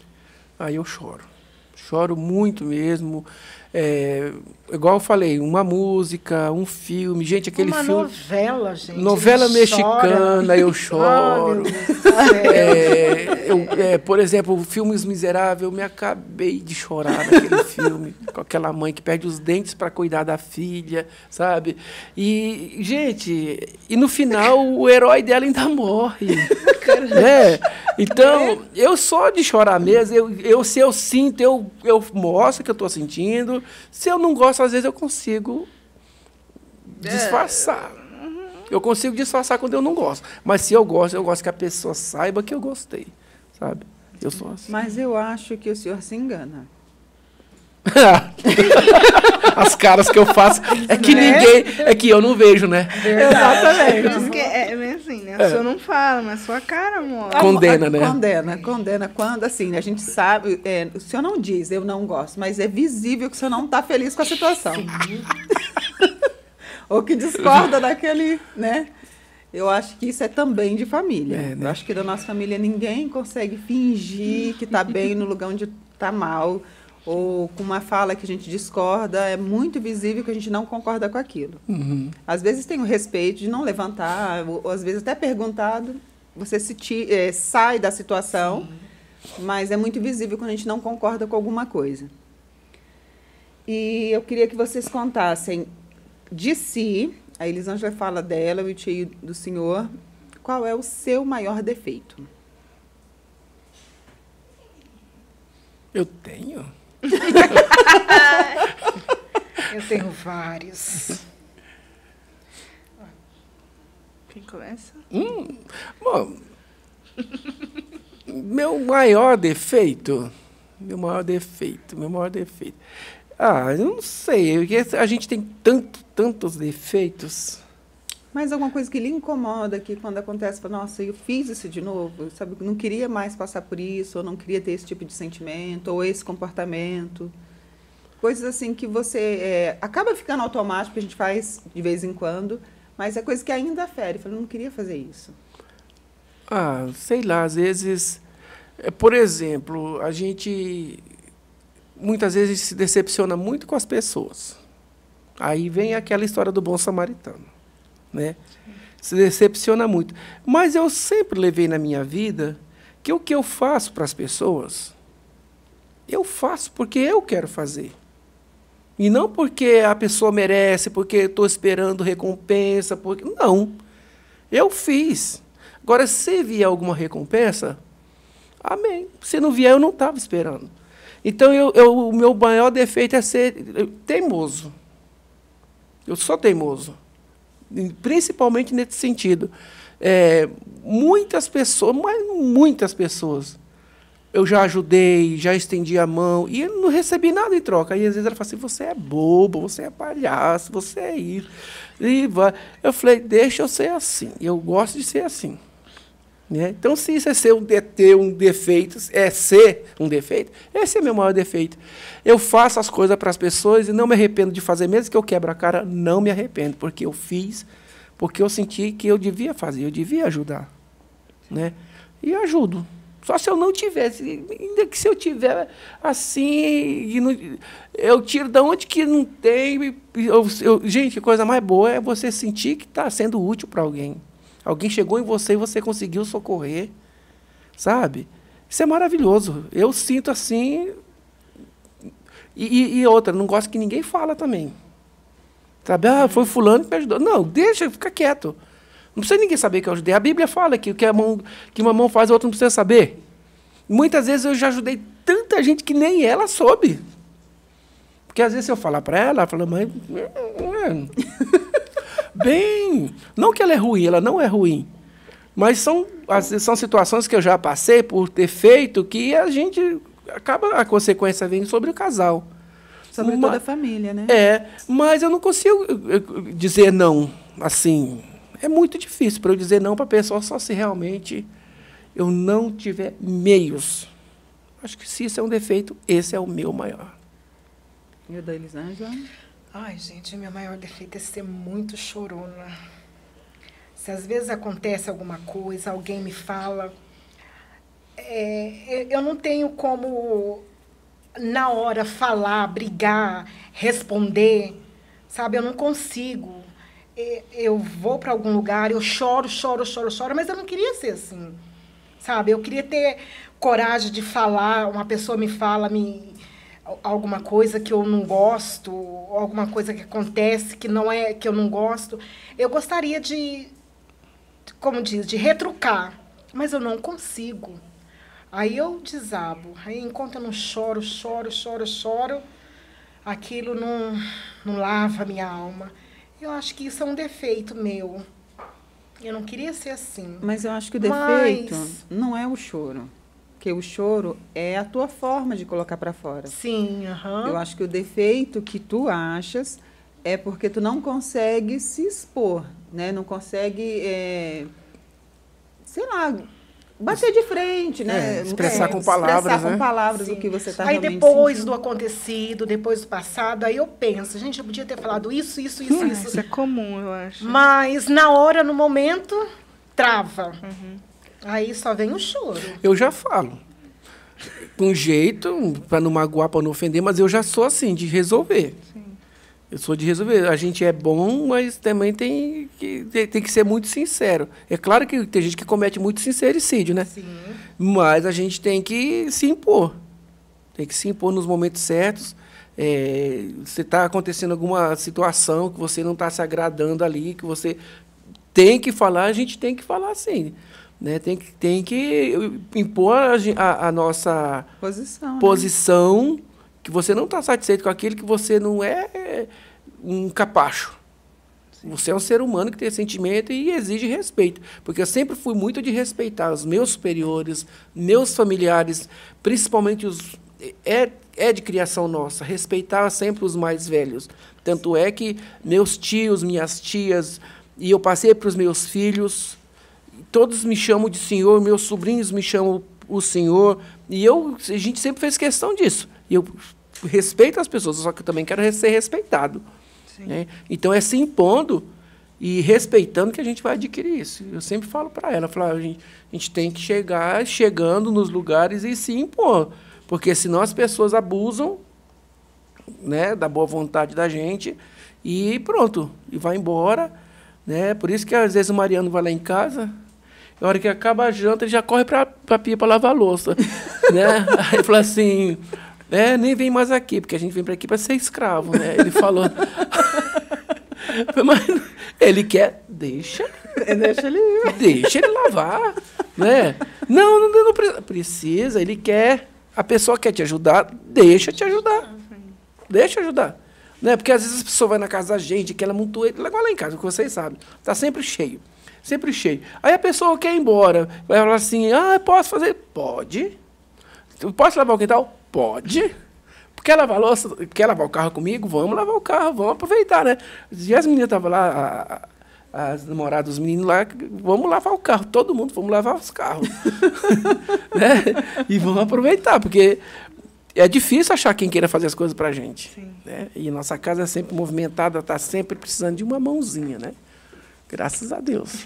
Speaker 3: Aí eu choro. Choro muito mesmo. Igual eu falei, uma música, um filme. Gente, aquele
Speaker 4: uma
Speaker 3: filme...
Speaker 4: novela, gente.
Speaker 3: Novela mexicana, eu choro. Por exemplo, o filme Os Miseráveis, eu me acabei de chorar naquele filme, com aquela mãe que perde os dentes para cuidar da filha, sabe? E, gente, no final o herói dela ainda morre. Né? Então, eu só de chorar mesmo, se eu sinto, eu mostro que eu estou sentindo. Se eu não gosto, às vezes eu consigo disfarçar. Eu consigo disfarçar quando eu não gosto. Mas se eu gosto que a pessoa saiba que eu gostei, sabe? Eu sou assim.
Speaker 1: Mas eu acho que o senhor se engana.
Speaker 3: As caras que eu faço é que ninguém... É que eu não vejo, né?
Speaker 1: Exatamente.
Speaker 2: Por isso que é bem assim, né? O senhor não fala, mas sua cara mostra.
Speaker 3: Condena, né?
Speaker 1: Condena quando, assim, a gente sabe... o senhor não diz, eu não gosto, mas é visível que o senhor não está feliz com a situação. Ou que discorda daquele, né? Eu acho que isso é também de família.
Speaker 3: Né?
Speaker 1: Eu acho que da nossa família ninguém consegue fingir que está bem no lugar onde está mal, ou com uma fala que a gente discorda, é muito visível que a gente não concorda com aquilo.
Speaker 3: Uhum.
Speaker 1: Às vezes tem o respeito de não levantar, ou às vezes até perguntado, você sai da situação, mas é muito visível quando a gente não concorda com alguma coisa. E eu queria que vocês contassem de si, a Elisângela fala dela, o tio do senhor, qual é o seu maior defeito?
Speaker 3: Eu tenho?
Speaker 4: Eu tenho vários.
Speaker 2: Quem começa?
Speaker 3: Bom, meu maior defeito. Eu não sei, a gente tem tantos defeitos.
Speaker 1: Mas alguma coisa que lhe incomoda, que quando acontece, fala, nossa, eu fiz isso de novo, sabe? Não queria mais passar por isso, ou não queria ter esse tipo de sentimento, ou esse comportamento. Coisas assim que você acaba ficando automático, que a gente faz de vez em quando, mas é coisa que ainda fere. Eu não queria fazer isso.
Speaker 3: Sei lá, às vezes... Por exemplo, muitas vezes a gente se decepciona muito com as pessoas. Aí vem aquela história do bom samaritano. Né? Se decepciona muito. Mas eu sempre levei na minha vida que o que eu faço para as pessoas, eu faço porque eu quero fazer. E não porque a pessoa merece, porque estou esperando recompensa. Não. Eu fiz. Agora, se vier alguma recompensa, Amém. Se não vier, eu não estava esperando. Então, o meu maior defeito é ser teimoso. Eu sou teimoso. Principalmente nesse sentido. Muitas pessoas, mas muitas pessoas, eu já ajudei, já estendi a mão, e eu não recebi nada em troca. Aí, às vezes, ela fala assim, você é bobo, você é palhaço, você é isso. E vai. Eu falei, deixa eu ser assim. Eu gosto de ser assim. Né? Então, se isso é ter um defeito, é ser um defeito, esse é meu maior defeito. Eu faço as coisas para as pessoas e não me arrependo de fazer, mesmo que eu quebre a cara, não me arrependo, porque eu fiz, porque eu senti que eu devia fazer, eu devia ajudar. Né? E ajudo. Só se eu não tivesse, ainda que se eu tiver assim, eu tiro de onde que não tem. Gente, a coisa mais boa é você sentir que está sendo útil para alguém. Alguém chegou em você e você conseguiu socorrer, sabe? Isso é maravilhoso. Eu sinto assim. E outra, não gosto que ninguém fala também. Sabe? Foi fulano que me ajudou. Não, deixa, fica quieto. Não precisa ninguém saber que eu ajudei. A Bíblia fala que o que uma mão faz, a outra não precisa saber. Muitas vezes eu já ajudei tanta gente que nem ela soube. Porque às vezes se eu falar para ela fala, mas... Bem, não que ela é ruim, ela não é ruim. Mas às vezes são situações que eu já passei por ter feito que a gente acaba, a consequência vem sobre o casal.
Speaker 1: Sobre toda a família, né?
Speaker 3: Mas eu não consigo dizer não, assim. É muito difícil para eu dizer não para a pessoa só se realmente eu não tiver meios. Acho que se isso é um defeito, esse é o meu maior.
Speaker 1: E o da Elisângela?
Speaker 4: Ai, gente, meu maior defeito é ser muito chorona. Se às vezes acontece alguma coisa, alguém me fala, eu não tenho como, na hora, falar, brigar, responder, sabe? Eu não consigo. Eu vou para algum lugar, eu choro, mas eu não queria ser assim, sabe? Eu queria ter coragem de falar, uma pessoa me fala, alguma coisa que eu não gosto, alguma coisa que acontece que não é que eu não gosto, eu gostaria de, como diz, de retrucar, mas eu não consigo. Aí eu desabo. Aí enquanto eu não choro, aquilo não lava a minha alma. Eu acho que isso é um defeito meu. Eu não queria ser assim.
Speaker 1: Mas eu acho que o defeito não é o choro. Porque o choro é a tua forma de colocar para fora.
Speaker 4: Sim,
Speaker 1: Eu acho que o defeito que tu achas é porque tu não consegue se expor, né? Não consegue, sei lá, bater de frente, né?
Speaker 3: Expressar com palavras,
Speaker 1: expressar com palavras o que você está realmente
Speaker 4: sentindo. Aí depois do acontecido, depois do passado, aí eu penso, gente, eu podia ter falado isso.
Speaker 2: Isso é comum, eu acho.
Speaker 4: Mas na hora, no momento, trava. Aí só vem o choro.
Speaker 3: Eu já falo. Com jeito, para não magoar, para não ofender, mas eu já sou assim, de resolver. Sim. Eu sou de resolver. A gente é bom, mas também tem que ser muito sincero. É claro que tem gente que comete muito sincericídio, né?
Speaker 4: Sim.
Speaker 3: Mas a gente tem que se impor. Tem que se impor nos momentos certos. Se está acontecendo alguma situação que você não está se agradando ali, que você tem que falar, a gente tem que falar assim. Né? Tem que impor a nossa posição, né? Que você não está satisfeito com aquilo, que você não é um capacho. Sim. Você é um ser humano que tem sentimento e exige respeito. Porque eu sempre fui muito de respeitar os meus superiores, meus familiares, principalmente é de criação nossa, respeitar sempre os mais velhos. Tanto é que meus tios, minhas tias, e eu passei para os meus filhos... Todos me chamam de senhor, meus sobrinhos me chamam o senhor, e a gente sempre fez questão disso. E eu respeito as pessoas, só que eu também quero ser respeitado. Né? Então, é se impondo e respeitando que a gente vai adquirir isso. Eu sempre falo para ela, a gente tem que chegando nos lugares e se impor, porque senão as pessoas abusam, né, da boa vontade da gente e pronto, e vai embora. Né? Por isso que, às vezes, o Mariano vai lá em casa... Na hora que acaba a janta, ele já corre para a pia para lavar a louça. Né? Aí ele falou assim, nem vem mais aqui, porque a gente vem para aqui para ser escravo. Né? Ele falou, mas ele quer, deixa ele lavar. Né? Não precisa, ele quer. A pessoa quer te ajudar, deixa te ajudar. Deixa ajudar. Né? Porque às vezes a pessoa vai na casa da gente, que ela montou, igual lá em casa, que vocês sabem, está sempre cheio. Sempre cheio. Aí a pessoa quer ir embora. Vai falar assim, posso fazer? Pode. Posso lavar o quintal? Pode. Quer lavar a louça? Quer lavar o carro comigo? Vamos lavar o carro, vamos aproveitar, né? E as meninas estavam lá, as namoradas dos meninos lá, vamos lavar o carro. Todo mundo, vamos lavar os carros. Né? E vamos aproveitar, porque é difícil achar quem queira fazer as coisas pra gente. Né? E nossa casa é sempre movimentada, está sempre precisando de uma mãozinha, né? Graças a Deus.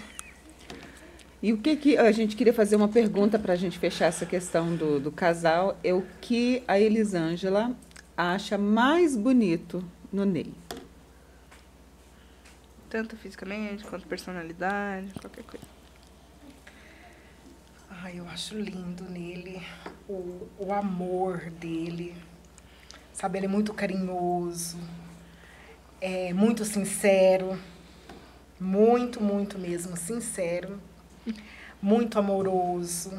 Speaker 1: E o que a gente queria fazer uma pergunta para a gente fechar essa questão do casal, é o que a Elisângela acha mais bonito no Ney?
Speaker 2: Tanto fisicamente quanto personalidade, qualquer coisa.
Speaker 4: Eu acho lindo nele o amor dele. Sabe, ele é muito carinhoso, é muito sincero, muito, muito mesmo sincero, muito amoroso.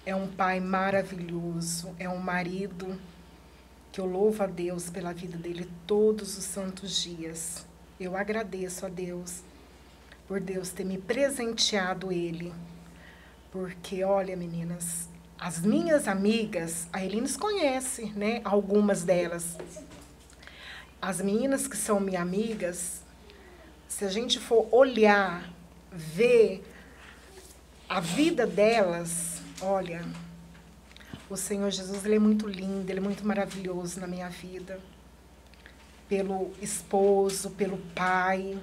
Speaker 4: É um pai maravilhoso, é um marido que eu louvo a Deus pela vida dele todos os santos dias. Eu agradeço a Deus por Deus ter me presenteado ele. Porque, olha, meninas, as minhas amigas, a Elines conhece, né? Algumas delas. As meninas que são minhas amigas, se a gente for olhar, ver a vida delas, olha, o Senhor Jesus, ele é muito lindo, ele é muito maravilhoso na minha vida. Pelo esposo, pelo pai,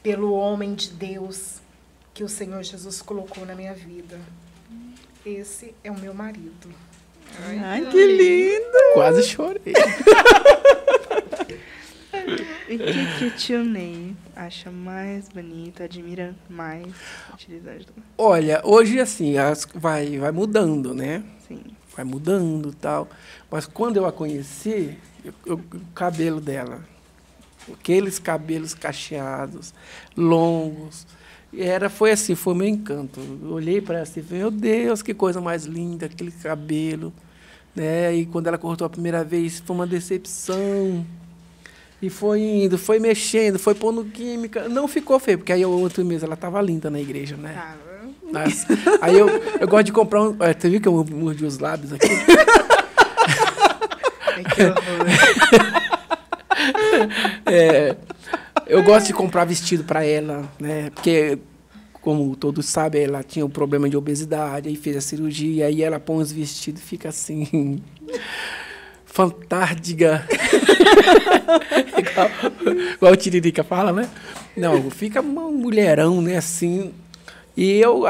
Speaker 4: pelo homem de Deus que o Senhor Jesus colocou na minha vida. Esse é o meu marido.
Speaker 1: Ai, que lindo!
Speaker 3: Quase chorei.
Speaker 2: E o que o tio Ney acha mais bonito, admira mais?
Speaker 3: Olha, hoje assim, vai mudando, né?
Speaker 2: Sim.
Speaker 3: Vai mudando e tal. Mas quando eu a conheci, o cabelo dela, aqueles cabelos cacheados, longos, foi assim, foi meu encanto. Eu olhei para ela e falei, meu Deus, que coisa mais linda, aquele cabelo. Né? E quando ela cortou a primeira vez, foi uma decepção. E foi indo, foi mexendo, foi pondo química. Não ficou feio, porque aí o outro mês ela estava linda na igreja, né? Mas, aí eu gosto de comprar um... Você viu que eu mordi os lábios aqui?
Speaker 2: Que horror.
Speaker 3: Eu gosto de comprar vestido para ela, né? Porque, como todos sabem, ela tinha um problema de obesidade, aí fez a cirurgia, aí ela põe os vestidos e fica assim... fantástica. igual o Tiririca fala, né? Não, fica uma mulherão, né? Assim. E eu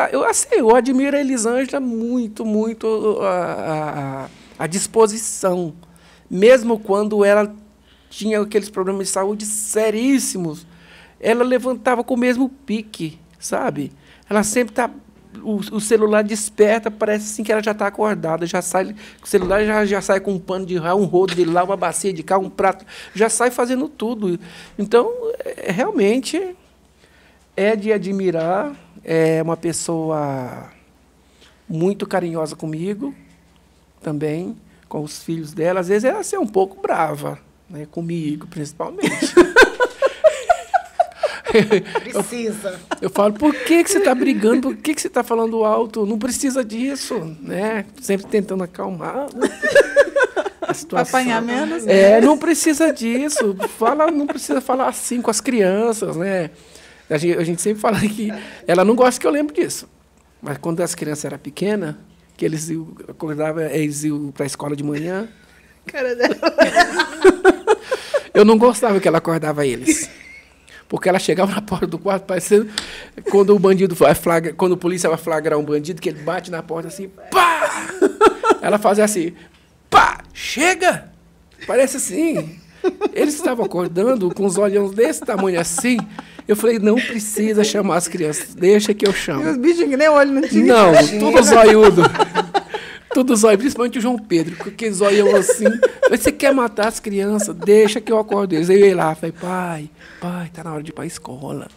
Speaker 3: admiro a Elisângela muito, muito a disposição. Mesmo quando ela tinha aqueles problemas de saúde seríssimos, ela levantava com o mesmo pique, sabe? Ela sempre está... O celular desperta, parece assim que ela já está acordada, já sai, o celular já sai com um pano de rá, um rodo de lá, uma bacia de cá, um prato, já sai fazendo tudo. Então, realmente, é de admirar, é uma pessoa muito carinhosa comigo, também, com os filhos dela. Às vezes ela é um pouco brava, né, comigo, principalmente.
Speaker 4: Precisa.
Speaker 3: Eu falo, por que você está brigando? Por que você está falando alto? Não precisa disso, né? Sempre tentando acalmar a situação.
Speaker 1: Apanhar menos.
Speaker 3: Não precisa disso. Não precisa falar assim com as crianças, né? A gente sempre fala que ela não gosta que eu lembre disso. Mas quando as crianças eram pequenas, que eles iam para a escola de manhã,
Speaker 2: Cara dela.
Speaker 3: eu não gostava que ela acordava eles. Porque ela chegava na porta do quarto, parecendo quando o bandido quando o polícia vai flagrar um bandido, que ele bate na porta assim, pá! Ela fazia assim, pá! Chega! Parece assim. Eles estavam acordando com os olhos desse tamanho assim. Eu falei, não precisa chamar as crianças, deixa que eu chamo.
Speaker 1: E os bichinhos que nem olho não tinha.
Speaker 3: Não, tudo zoiudo. Tudo zóio, principalmente o João Pedro, com aquele zoião assim. Você quer matar as crianças? Deixa que eu acordo eles. Aí eu ia lá, falei, pai, tá na hora de ir para a escola.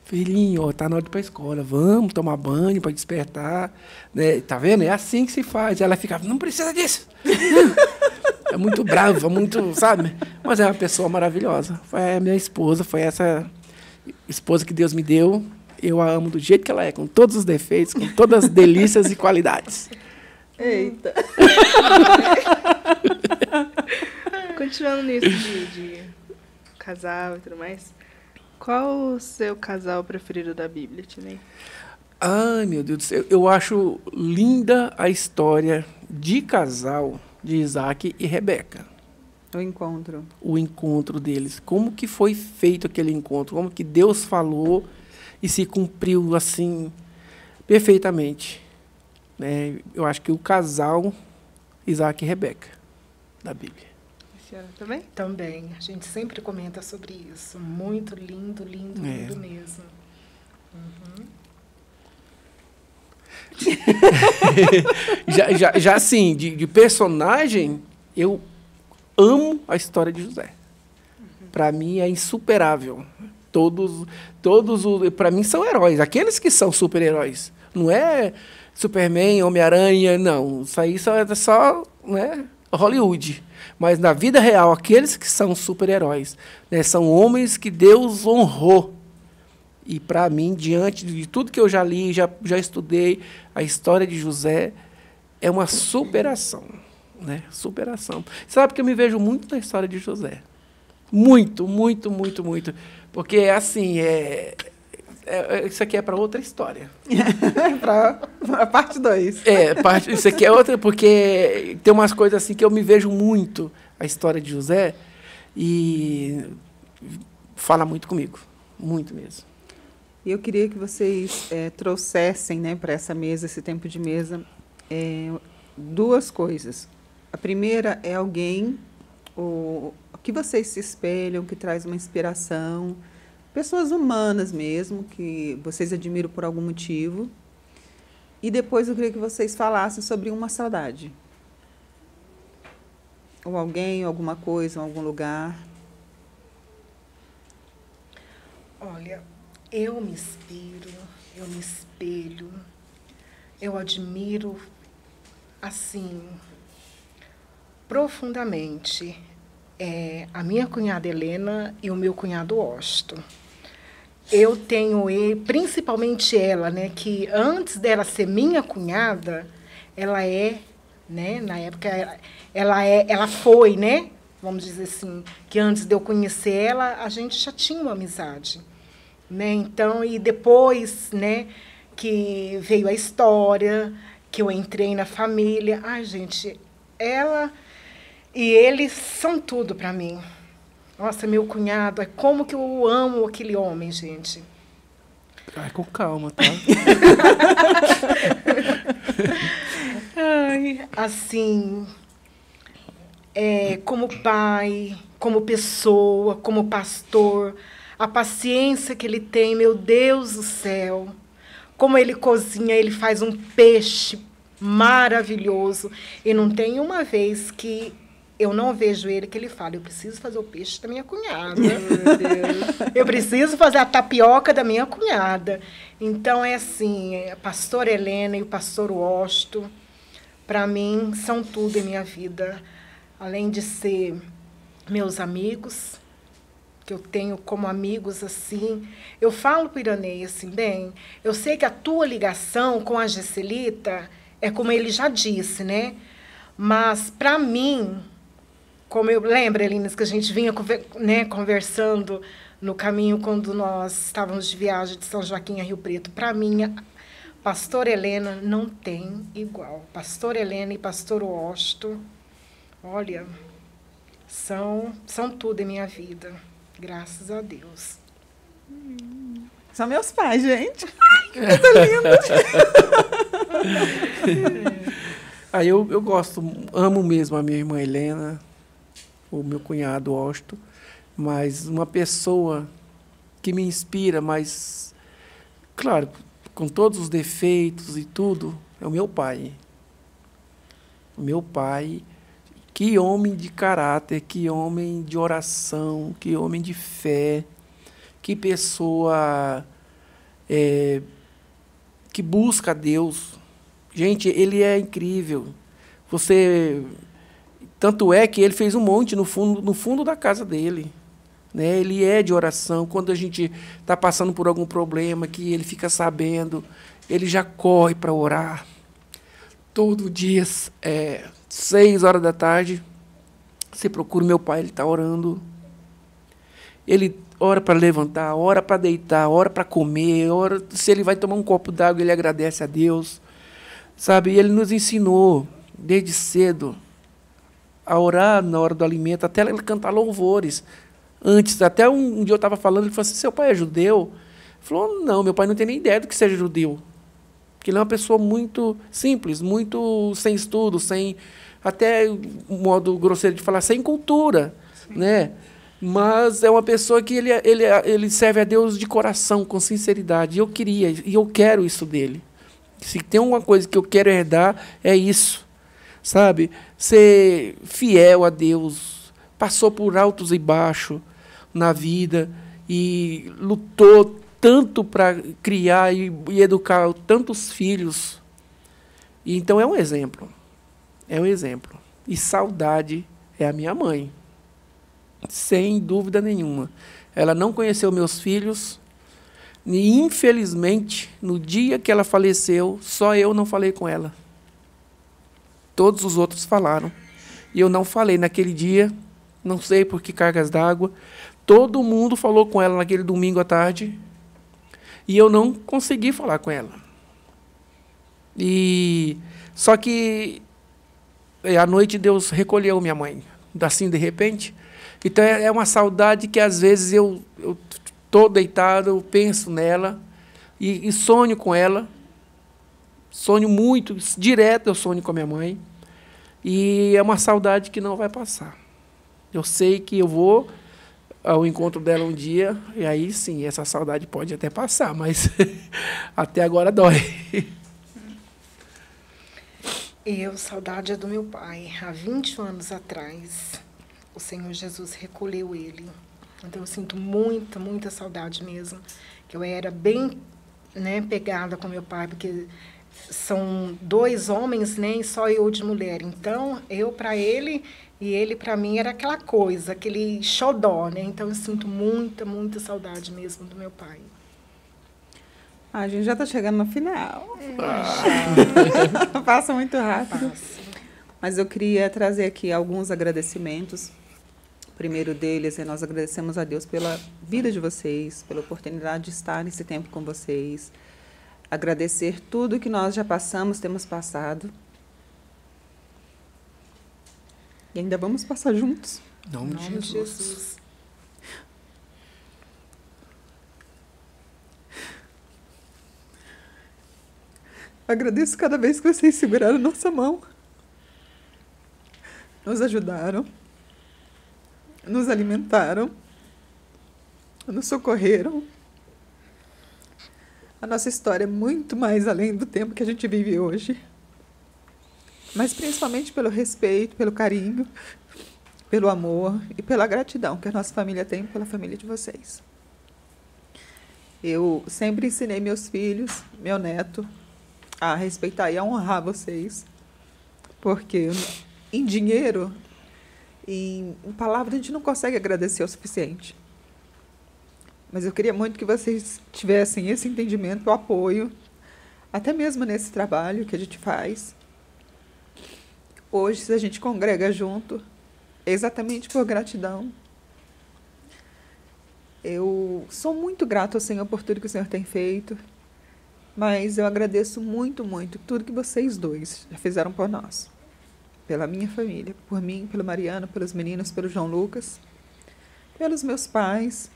Speaker 3: Filhinho, ó, tá na hora de ir pra escola, vamos tomar banho para despertar, né? Tá vendo? É assim que se faz. Ela ficava, não precisa disso. É muito brava, muito, sabe? Mas é uma pessoa maravilhosa. Foi a minha esposa, foi essa esposa que Deus me deu. Eu a amo do jeito que ela é, com todos os defeitos, com todas as delícias e qualidades.
Speaker 1: Eita.
Speaker 2: Continuando nisso de casal e tudo mais, qual o seu casal preferido da Bíblia, Tinei?
Speaker 3: Ai, meu Deus do céu. Eu acho linda a história de casal de Isaac e Rebeca.
Speaker 1: O encontro.
Speaker 3: O encontro deles. Como que foi feito aquele encontro? Como que Deus falou e se cumpriu assim perfeitamente. Né? Eu acho que o casal Isaac e Rebeca da Bíblia.
Speaker 2: A senhora também?
Speaker 4: Também. A gente sempre comenta sobre isso. Muito lindo, lindo, lindo mesmo.
Speaker 3: já assim, de personagem, eu amo a história de José. Para mim é insuperável. Todos para mim são heróis. Aqueles que são super-heróis. Não é Superman, Homem-Aranha, não. Isso aí é só, né, Hollywood. Mas na vida real, aqueles que são super-heróis, né, são homens que Deus honrou. E, para mim, diante de tudo que eu já li, já estudei, a história de José é uma superação. Né? Superação. Sabe que eu me vejo muito na história de José. Muito, muito, muito, muito. Porque, assim, isso aqui é para outra história.
Speaker 1: Para a parte 2.
Speaker 3: Isso aqui é outra, porque tem umas coisas assim que eu me vejo muito a história de José e fala muito comigo. Muito mesmo.
Speaker 1: E eu queria que vocês trouxessem, né, para essa mesa, esse tempo de mesa, duas coisas. A primeira é alguém que vocês se espelham, que traz uma inspiração, pessoas humanas mesmo, que vocês admiram por algum motivo. E depois eu queria que vocês falassem sobre uma saudade. Ou alguém, alguma coisa, algum lugar.
Speaker 4: Olha, eu me inspiro, eu me espelho, eu admiro, assim, profundamente a minha cunhada Helena e o meu cunhado Osto. Eu tenho, principalmente ela, né, que antes dela ser minha cunhada, ela né, na época, ela foi, né, vamos dizer assim, que antes de eu conhecer ela, a gente já tinha uma amizade. Né? Então, e depois, né, que veio a história, que eu entrei na família. Ai, gente, ela e ele são tudo para mim. Nossa, meu cunhado, como que eu amo aquele homem, gente.
Speaker 3: Ai, com calma, tá?
Speaker 4: Ai, assim, como pai, como pessoa, como pastor, a paciência que ele tem, meu Deus do céu. Como ele cozinha, ele faz um peixe maravilhoso. E não tem uma vez que eu não vejo ele que ele fala, eu preciso fazer o peixe da minha cunhada. Meu Deus. Eu preciso fazer a tapioca da minha cunhada. Então, assim, a pastora Helena e o pastor Osto, para mim, são tudo em minha vida. Além de ser meus amigos, que eu tenho como amigos, assim, eu falo para o Iranei, assim, bem, eu sei que a tua ligação com a Gesselita é como ele já disse, né? Mas, para mim, como eu lembro, Elinas, que a gente vinha, né, conversando no caminho quando nós estávamos de viagem de São Joaquim a Rio Preto, para mim, a pastora Helena não tem igual. Pastora Helena e pastor Osto, olha, são tudo em minha vida. Graças a Deus.
Speaker 1: São meus pais, gente. Ai, que coisa linda.
Speaker 3: Aí eu gosto, amo mesmo a minha irmã Helena, o meu cunhado Osto, mas uma pessoa que me inspira, mas, claro, com todos os defeitos e tudo, é o meu pai. O meu pai. Que homem de caráter, que homem de oração, que homem de fé, que pessoa que busca a Deus. Gente, ele é incrível. Tanto é que ele fez um monte no fundo da casa dele. Né? Ele é de oração. Quando a gente está passando por algum problema, que ele fica sabendo, ele já corre para orar. Todo dia, 6 horas da tarde, você procura o meu pai, ele está orando. Ele ora para levantar, ora para deitar, ora para comer, se ele vai tomar um copo d'água, ele agradece a Deus. Sabe? E ele nos ensinou, desde cedo, a orar na hora do alimento, até ele cantar louvores. Antes, até um dia eu estava falando, ele falou assim, seu pai é judeu? Ele falou, não, meu pai não tem nem ideia do que seja judeu. Porque ele é uma pessoa muito simples, muito sem estudo, até um modo grosseiro de falar, sem cultura. Né? Mas é uma pessoa que ele serve a Deus de coração, com sinceridade. E eu quero isso dele. Se tem uma coisa que eu quero herdar, é isso. Sabe? Ser fiel a Deus. Passou por altos e baixos na vida e lutou tanto para criar e educar tantos filhos. E então é um exemplo. É um exemplo. E saudade é a minha mãe. Sem dúvida nenhuma. Ela não conheceu meus filhos. E, infelizmente, no dia que ela faleceu, só eu não falei com ela. Todos os outros falaram. E eu não falei naquele dia, não sei por que cargas d'água. Todo mundo falou com ela naquele domingo à tarde. E eu não consegui falar com ela. Só que à noite Deus recolheu minha mãe. Assim, de repente. Então é uma saudade que às vezes eu estou deitado, eu penso nela e sonho com ela. Sonho muito, direto eu sonho com a minha mãe. E é uma saudade que não vai passar. Eu sei que eu vou ao encontro dela um dia, e aí sim, essa saudade pode até passar, mas até agora dói.
Speaker 4: Saudade é do meu pai. Há 20 anos atrás, o Senhor Jesus recolheu ele. Então, eu sinto muita, muita saudade mesmo. Que eu era bem, né, pegada com meu pai, porque são 2 homens, né, e só eu de mulher. Então, eu para ele e ele para mim era aquela coisa, aquele xodó, né? Então, eu sinto muita, muita saudade mesmo do meu pai.
Speaker 1: A gente já está chegando no final. Passa muito rápido.
Speaker 4: Passa.
Speaker 1: Mas eu queria trazer aqui alguns agradecimentos. O primeiro deles é nós agradecemos a Deus pela vida de vocês, pela oportunidade de estar nesse tempo com vocês. Agradecer tudo que nós já passamos, temos passado. E ainda vamos passar juntos.
Speaker 3: Em nome de Jesus.
Speaker 1: Agradeço cada vez que vocês seguraram nossa mão. Nos ajudaram. Nos alimentaram. Nos socorreram. A nossa história é muito mais além do tempo que a gente vive hoje. Mas principalmente pelo respeito, pelo carinho, pelo amor e pela gratidão que a nossa família tem pela família de vocês. Eu sempre ensinei meus filhos, meu neto, a respeitar e a honrar vocês. Porque em dinheiro, em palavras, a gente não consegue agradecer o suficiente. Mas eu queria muito que vocês tivessem esse entendimento, o apoio, até mesmo nesse trabalho que a gente faz. Hoje, se a gente congrega junto, é exatamente por gratidão. Eu sou muito grato ao Senhor por tudo que o Senhor tem feito, mas eu agradeço muito, muito tudo que vocês dois já fizeram por nós. Pela minha família, por mim, pelo Mariano, pelos meninos, pelo João Lucas, pelos meus pais,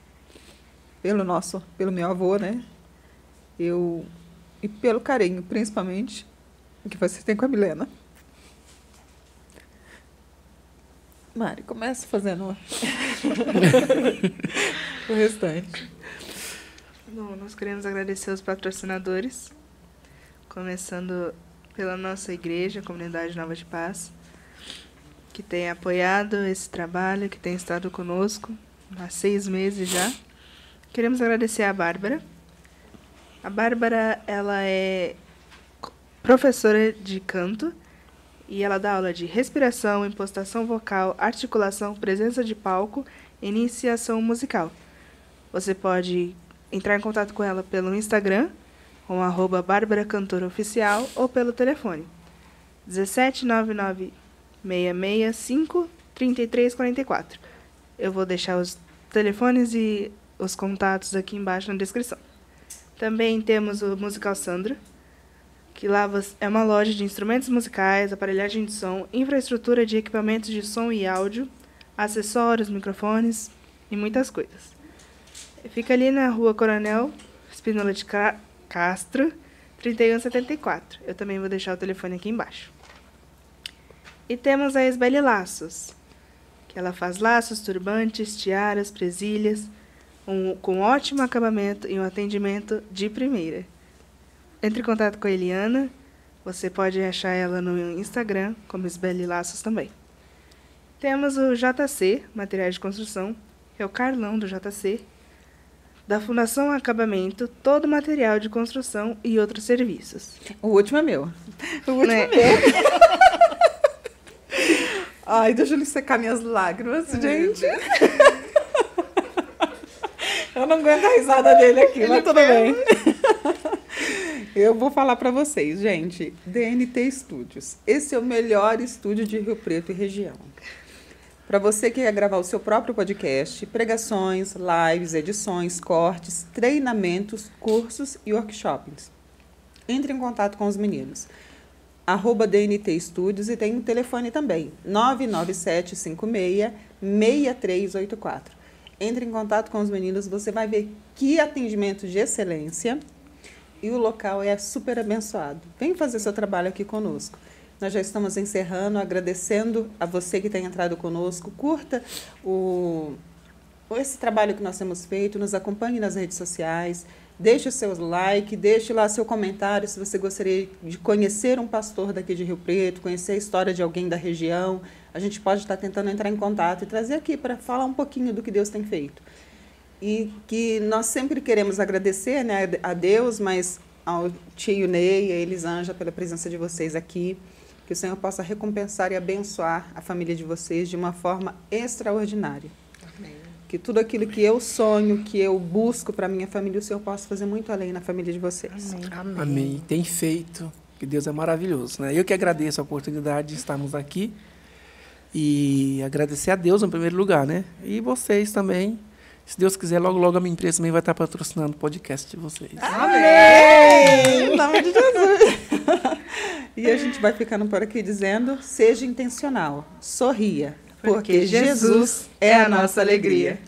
Speaker 1: pelo meu avô, né? E pelo carinho, principalmente, que vocês têm com a Milena. Mari, começa fazendo o restante.
Speaker 2: Bom, nós queremos agradecer os patrocinadores, começando pela nossa igreja, Comunidade Nova de Paz, que tem apoiado esse trabalho, que tem estado conosco há 6 meses já. Queremos agradecer a Bárbara, A Bárbara, ela é professora de canto e ela dá aula de respiração, impostação vocal, articulação, presença de palco e iniciação musical. Você pode entrar em contato com ela pelo Instagram, com @barbaracantoraoficial, ou pelo telefone 1799-665-3344. Eu vou deixar os telefones e os contatos aqui embaixo na descrição. Também temos o Musical Sandra, que lá é uma loja de instrumentos musicais, aparelhagem de som, infraestrutura de equipamentos de som e áudio, acessórios, microfones e muitas coisas. Fica ali na Rua Coronel Spínola de Castro, 3174. Eu também vou deixar o telefone aqui embaixo. E temos a Esbele Laços, que ela faz laços, turbantes, tiaras, presilhas, com ótimo acabamento e um atendimento de primeira. Entre em contato com a Eliana. Você pode achar ela no Instagram, como Esbele Laços também. Temos o JC, Materiais de Construção, que é o Carlão do JC, da Fundação Acabamento, todo material de construção e outros serviços.
Speaker 1: O último é meu. O último é meu. Ai, deixa eu secar minhas lágrimas, gente. Eu não aguento a risada dele aqui, mas tudo bem. Eu vou falar para vocês, gente. DNT Studios. Esse é o melhor estúdio de Rio Preto e região. Para você que quer gravar o seu próprio podcast, pregações, lives, edições, cortes, treinamentos, cursos e workshops. Entre em contato com os meninos. @DNT Studios, e tem um telefone também, 99756-6384. Entre em contato com os meninos, você vai ver que atendimento de excelência e o local é super abençoado. Vem fazer seu trabalho aqui conosco. Nós já estamos encerrando, agradecendo a você que tem entrado conosco. Curta esse trabalho que nós temos feito, nos acompanhe nas redes sociais, deixe o seu like, deixe lá seu comentário se você gostaria de conhecer um pastor daqui de Rio Preto, conhecer a história de alguém da região. A gente pode estar tentando entrar em contato e trazer aqui para falar um pouquinho do que Deus tem feito. E que nós sempre queremos agradecer, né, a Deus, mas ao tio Ney e a Elisângela pela presença de vocês aqui. Que o Senhor possa recompensar e abençoar a família de vocês de uma forma extraordinária. Amém. Que tudo aquilo que eu sonho, que eu busco para a minha família, o Senhor possa fazer muito além na família de vocês.
Speaker 4: Amém.
Speaker 3: Amém. Amém. Tem feito, que Deus é maravilhoso, né? Eu que agradeço a oportunidade de estarmos aqui e agradecer a Deus em primeiro lugar, né? E vocês também. Se Deus quiser, logo, logo a minha empresa também vai estar patrocinando o podcast de vocês.
Speaker 1: Amém! Em nome de Jesus! E a gente vai ficando por aqui dizendo, seja intencional, sorria, porque Jesus é a nossa alegria.